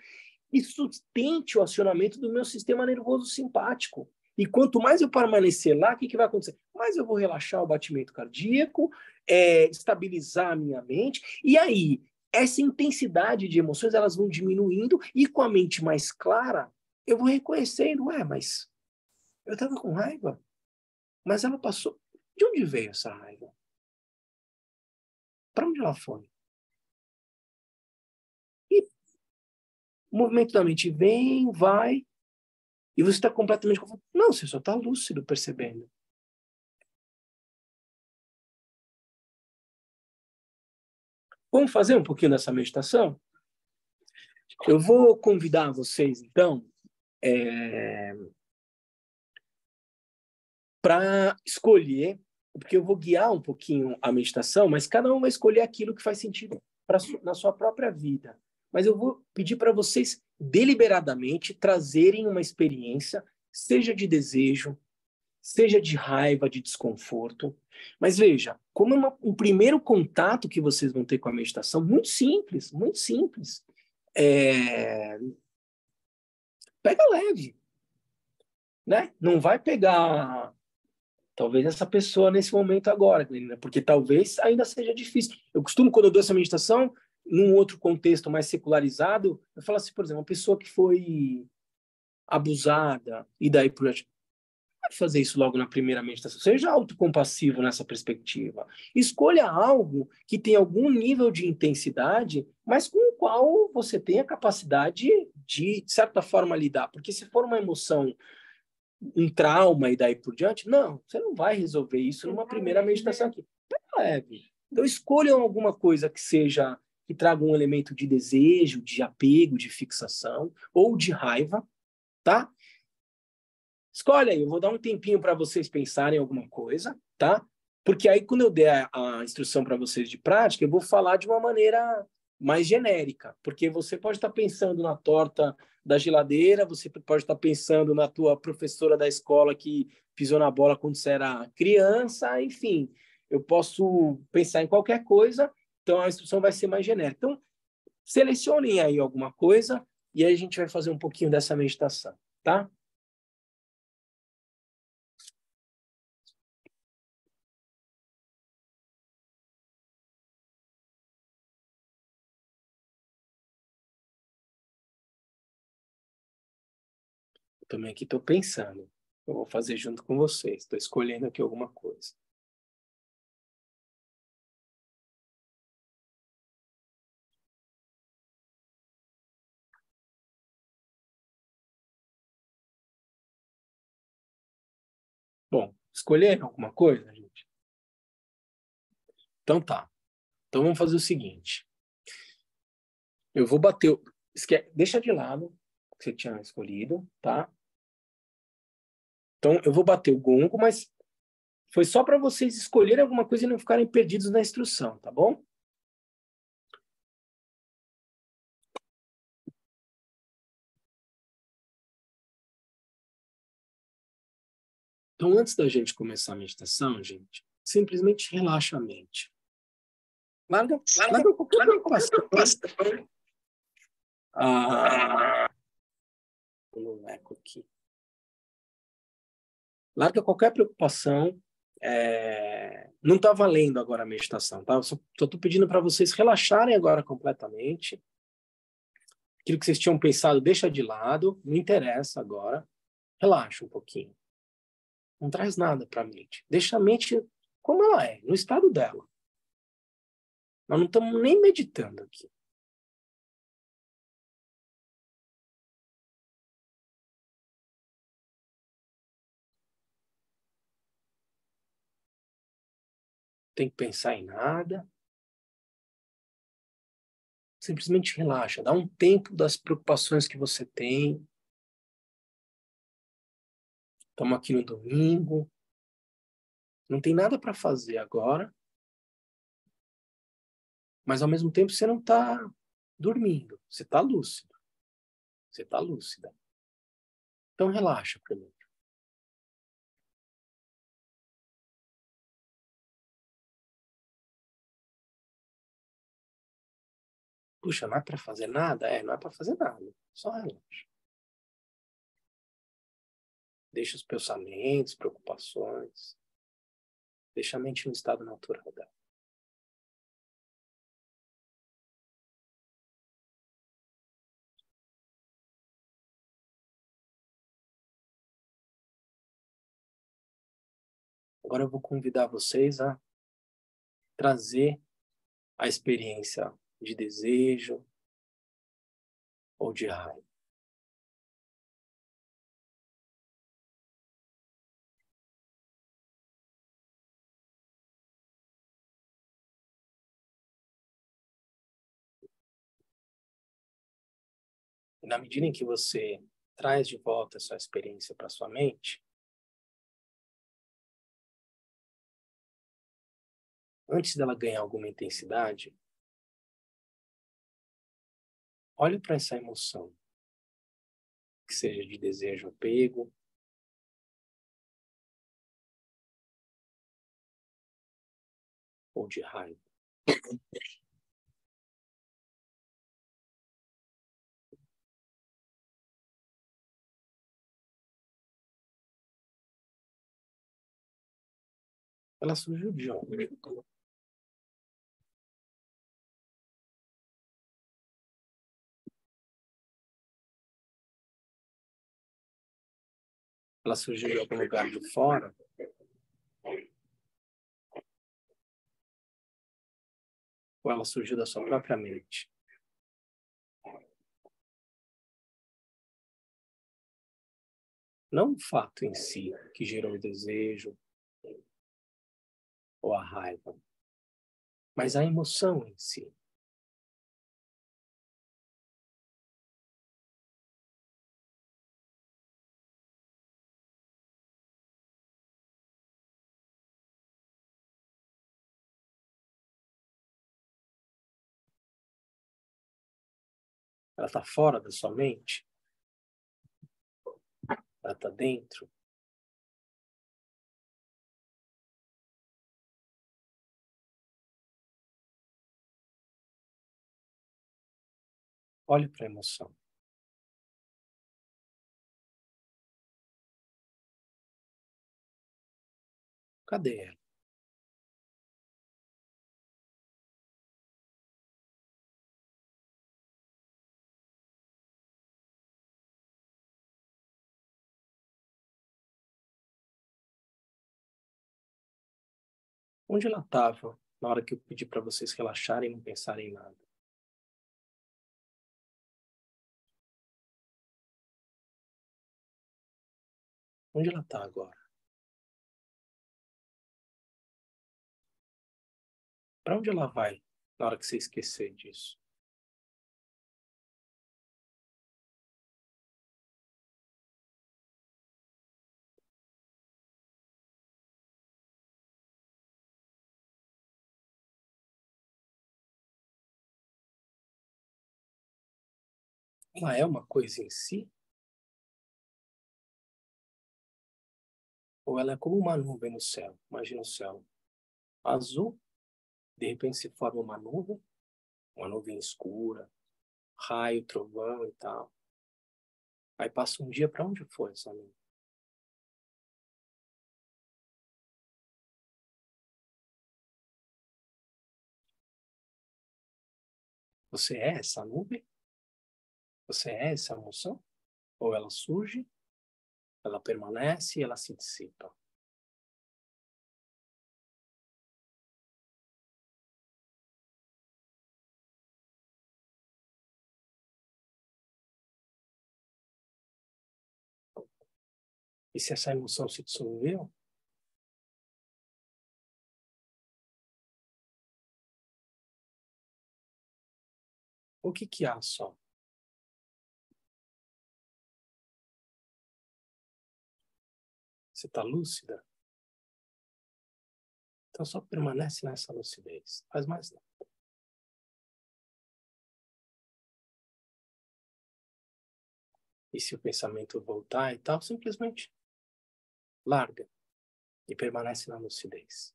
Speaker 1: e sustente o acionamento do meu sistema nervoso simpático. E quanto mais eu permanecer lá, o que vai acontecer? Mais eu vou relaxar o batimento cardíaco, estabilizar a minha mente, e aí essa intensidade de emoções elas vão diminuindo e com a mente mais clara, eu vou reconhecendo, mas eu estava com raiva, mas ela passou. De onde veio essa raiva? Para onde ela foi? E o movimento da mente vem, vai, e você está completamente confuso. Não, você só está lúcido percebendo. Vamos fazer um pouquinho dessa meditação? Eu vou convidar vocês, então, para escolher, porque eu vou guiar um pouquinho a meditação, mas cada um vai escolher aquilo que faz sentido na sua própria vida. Mas eu vou pedir para vocês deliberadamente trazerem uma experiência, seja de desejo, seja de raiva, de desconforto. Mas veja, como é um primeiro contato que vocês vão ter com a meditação, muito simples, muito simples. Pega leve, né? Não vai pegar talvez essa pessoa nesse momento agora, porque talvez ainda seja difícil. Eu costumo, quando eu dou essa meditação, num outro contexto mais secularizado, eu falo assim, por exemplo, uma pessoa que foi abusada e daí por diante. Não vai fazer isso logo na primeira meditação. Seja autocompassivo nessa perspectiva. Escolha algo que tenha algum nível de intensidade, mas com o qual você tenha capacidade de certa forma, lidar. Porque se for uma emoção, um trauma e daí por diante, não, você não vai resolver isso numa primeira meditação aqui. É leve. Então, escolham alguma coisa que traga um elemento de desejo, de apego, de fixação ou de raiva, tá? Escolhe aí, eu vou dar um tempinho para vocês pensarem em alguma coisa, tá? Porque aí, quando eu der a instrução para vocês de prática, eu vou falar de uma maneira mais genérica, porque você pode estar pensando na torta da geladeira, você pode estar pensando na tua professora da escola que pisou na bola quando você era criança, enfim, eu posso pensar em qualquer coisa, então a instrução vai ser mais genérica. Então, Selecionem aí alguma coisa e aí a gente vai fazer um pouquinho dessa meditação, tá? Eu também aqui estou pensando. Eu vou fazer junto com vocês. Estou escolhendo aqui alguma coisa. Bom, escolheram alguma coisa, gente? Então tá. Então vamos fazer o seguinte. Eu vou bater... Deixa de lado o que você tinha escolhido, tá? Então eu vou bater o gongo, mas foi só para vocês escolherem alguma coisa e não ficarem perdidos na instrução, tá bom? Então, antes da gente começar a meditação, gente, simplesmente relaxa a mente. Larga qualquer preocupação. Um eco aqui. Larga qualquer preocupação. Não está valendo agora a meditação, tá? Eu só estou pedindo para vocês relaxarem agora completamente. Aquilo que vocês tinham pensado, deixa de lado, não interessa agora. Relaxa um pouquinho. Não traz nada para a mente. Deixa a mente como ela é, no estado dela. Nós não estamos nem meditando aqui. Tem que pensar em nada. Simplesmente relaxa. Dá um tempo das preocupações que você tem. Estamos aqui no domingo. Não tem nada para fazer agora. Mas, ao mesmo tempo, você não está dormindo. Você está lúcido. Você está lúcida. Então, relaxa primeiro. Puxa, não é para fazer nada? Não é para fazer nada. Só relaxa. Deixa os pensamentos, preocupações. Deixa a mente no estado natural dela. Agora eu vou convidar vocês a trazer a experiência de desejo ou de raiva. E na medida em que você traz de volta essa experiência para sua mente, antes dela ganhar alguma intensidade, olhe para essa emoção, que seja de desejo, apego, ou de raiva. Ela surgiu de onde? Ela surgiu de algum lugar de fora? Ou ela surgiu da sua própria mente? Não o fato em si que gerou o desejo ou a raiva, mas a emoção em si. Ela está fora da sua mente? Ela está dentro? Olhe para a emoção. Cadê ela? Onde ela estava na hora que eu pedi para vocês relaxarem e não pensarem em nada? Onde ela está agora? Para onde ela vai na hora que você esquecer disso? Ela é uma coisa em si? Ou ela é como uma nuvem no céu? Imagina o céu azul, de repente se forma uma nuvem escura, raio, trovão e tal. Aí passa um dia, para onde foi essa nuvem? Você é essa nuvem? Você é essa emoção? Ou ela surge, ela permanece e ela se dissipa? E se essa emoção se dissolveu, o que que há só? Você está lúcida? Então só permanece nessa lucidez. Faz mais nada. E se o pensamento voltar e tal, simplesmente larga e permanece na lucidez.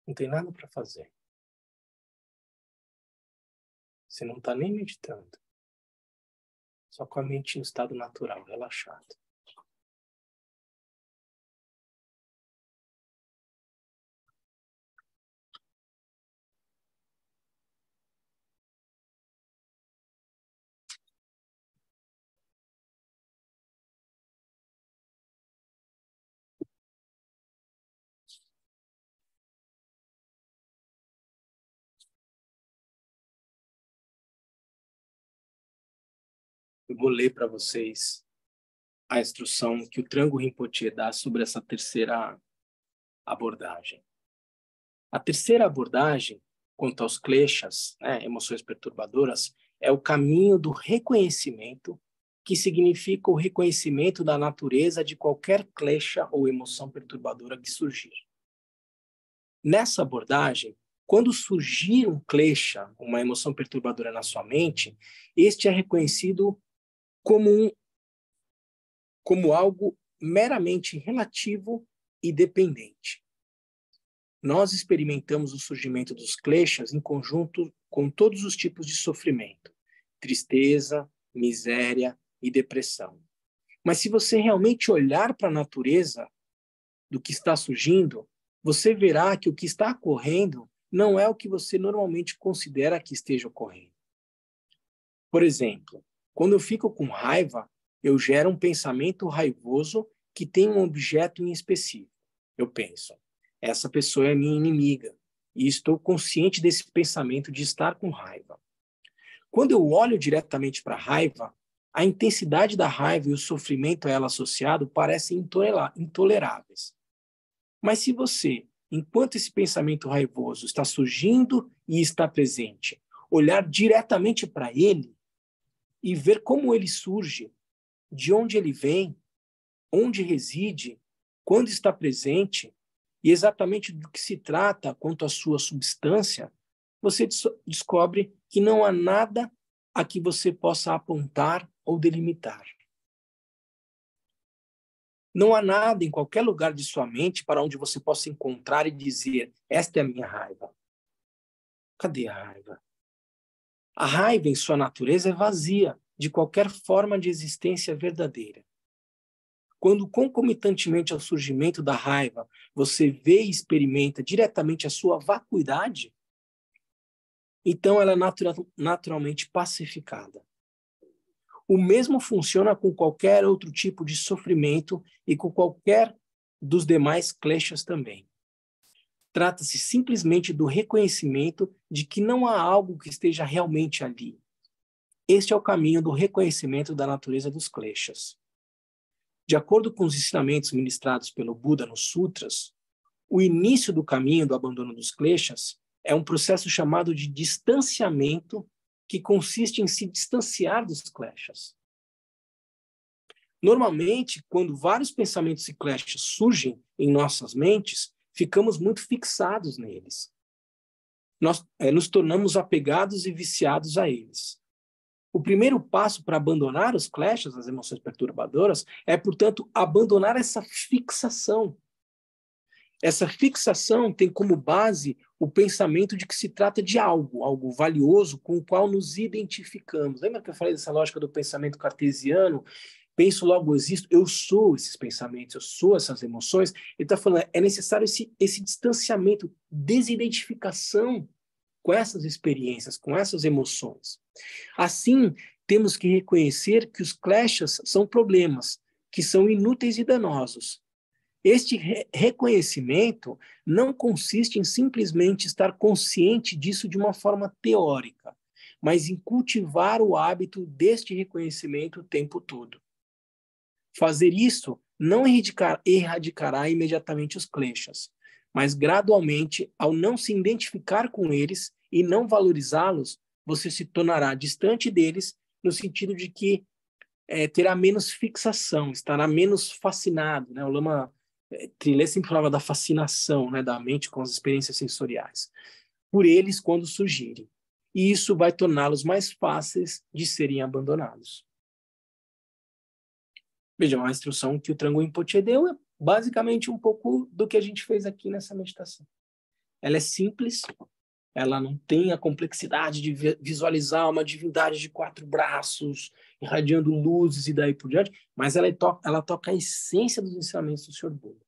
Speaker 1: Não tem nada para fazer. Você não está nem meditando. Só com a mente no estado natural, relaxado. Eu vou ler para vocês a instrução que o Trango Rinpoche dá sobre essa terceira abordagem. A terceira abordagem, quanto aos kleshas, né, emoções perturbadoras, é o caminho do reconhecimento, que significa o reconhecimento da natureza de qualquer klesha ou emoção perturbadora que surgir. Nessa abordagem, quando surgir um klesha, uma emoção perturbadora na sua mente, este é reconhecido como algo meramente relativo e dependente. Nós experimentamos o surgimento dos kleshas em conjunto com todos os tipos de sofrimento, tristeza, miséria e depressão. Mas se você realmente olhar para a natureza do que está surgindo, você verá que o que está ocorrendo não é o que você normalmente considera que esteja ocorrendo. Por exemplo, quando eu fico com raiva, eu gero um pensamento raivoso que tem um objeto em específico. Eu penso, essa pessoa é minha inimiga, e estou consciente desse pensamento de estar com raiva. Quando eu olho diretamente para a raiva, a intensidade da raiva e o sofrimento a ela associado parecem intoleráveis. Mas se você, enquanto esse pensamento raivoso está surgindo e está presente, olhar diretamente para ele e ver como ele surge, de onde ele vem, onde reside, quando está presente e exatamente do que se trata quanto à sua substância, você descobre que não há nada a que você possa apontar ou delimitar. Não há nada em qualquer lugar de sua mente para onde você possa encontrar e dizer, esta é a minha raiva. Cadê a raiva? A raiva, em sua natureza, é vazia de qualquer forma de existência verdadeira. Quando, concomitantemente ao surgimento da raiva, você vê e experimenta diretamente a sua vacuidade, então ela é naturalmente pacificada. O mesmo funciona com qualquer outro tipo de sofrimento e com qualquer dos demais kleshas também. Trata-se simplesmente do reconhecimento de que não há algo que esteja realmente ali. Este é o caminho do reconhecimento da natureza dos kleshas. De acordo com os ensinamentos ministrados pelo Buda nos Sutras, o início do caminho do abandono dos kleshas é um processo chamado de distanciamento, que consiste em se distanciar dos kleshas. Normalmente, quando vários pensamentos e kleshas surgem em nossas mentes, ficamos muito fixados neles. Nós nos tornamos apegados e viciados a eles. O primeiro passo para abandonar os kleshas, as emoções perturbadoras, é, portanto, abandonar essa fixação. Essa fixação tem como base o pensamento de que se trata de algo valioso com o qual nos identificamos. Lembra que eu falei dessa lógica do pensamento cartesiano? Penso, logo existo, eu sou esses pensamentos, eu sou essas emoções. Ele está falando, é necessário esse distanciamento, desidentificação com essas experiências, com essas emoções. Assim, temos que reconhecer que os kleshas são problemas, que são inúteis e danosos. Este reconhecimento não consiste em simplesmente estar consciente disso de uma forma teórica, mas em cultivar o hábito deste reconhecimento o tempo todo. Fazer isso não erradicará imediatamente os kleshas, mas gradualmente, ao não se identificar com eles e não valorizá-los, você se tornará distante deles, no sentido de que terá menos fixação, estará menos fascinado, né? O Lama Trilê sempre falava da fascinação, né, da mente com as experiências sensoriais, por eles quando surgirem. E isso vai torná-los mais fáceis de serem abandonados. Veja, uma instrução que o Trangu Rinpoche deu é basicamente um pouco do que a gente fez aqui nessa meditação. Ela é simples, ela não tem a complexidade de visualizar uma divindade de 4 braços, irradiando luzes e daí por diante, mas ela toca a essência dos ensinamentos do Sr. Buda.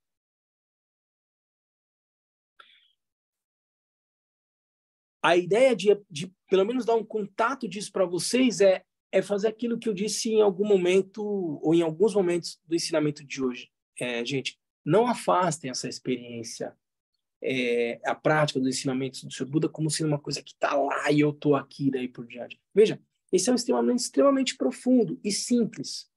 Speaker 1: A ideia de pelo menos dar um contato disso para vocês é fazer aquilo que eu disse em algum momento, ou em alguns momentos do ensinamento de hoje. Gente, não afastem essa experiência, a prática dos ensinamentos do Sr. Buda como sendo uma coisa que está lá e eu estou aqui, daí por diante. Veja, esse é um ensinamento extremamente profundo e simples.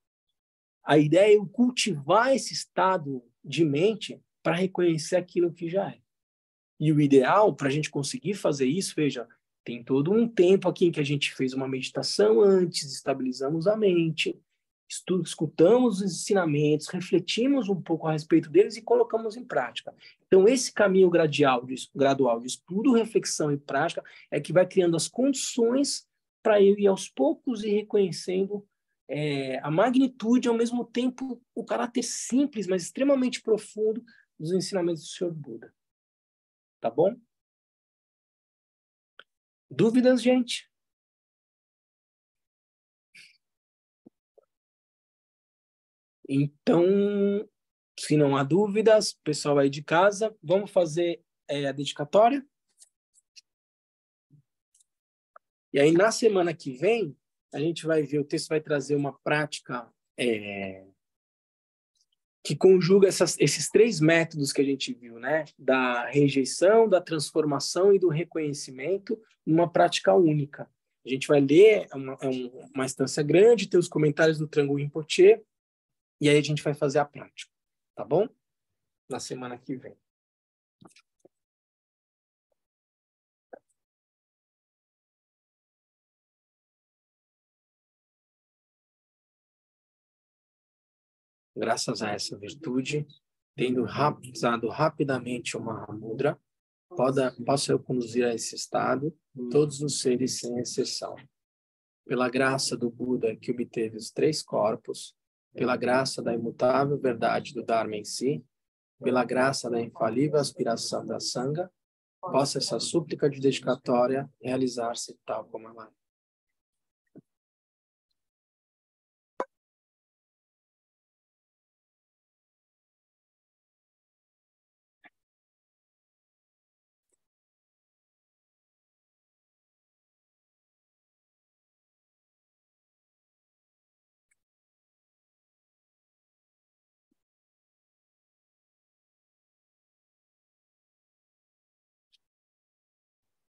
Speaker 1: A ideia é cultivar esse estado de mente para reconhecer aquilo que já é. E o ideal, para a gente conseguir fazer isso, veja, tem todo um tempo aqui em que a gente fez uma meditação antes, estabilizamos a mente, escutamos os ensinamentos, refletimos um pouco a respeito deles e colocamos em prática. Então, esse caminho gradual de estudo, reflexão e prática é que vai criando as condições para eu ir aos poucos e reconhecendo a magnitude, ao mesmo tempo, o caráter simples, mas extremamente profundo dos ensinamentos do Sr. Buda. Tá bom? Dúvidas, gente? Então, se não há dúvidas, pessoal aí de casa, vamos fazer a dedicatória? E aí, na semana que vem, a gente vai ver, o texto vai trazer uma prática que conjuga esses 3 métodos que a gente viu, né? Da rejeição, da transformação e do reconhecimento, numa prática única. A gente vai ler uma instância grande, ter os comentários do Trangu Rinpoche, e aí a gente vai fazer a prática, tá bom? Na semana que vem. Graças a essa virtude, tendo usado rapidamente uma mudra, posso eu conduzir a esse estado todos os seres sem exceção. Pela graça do Buda que obteve os 3 corpos, pela graça da imutável verdade do Dharma em si, pela graça da infalível aspiração da Sangha, possa essa súplica de dedicatória realizar-se tal como ela é.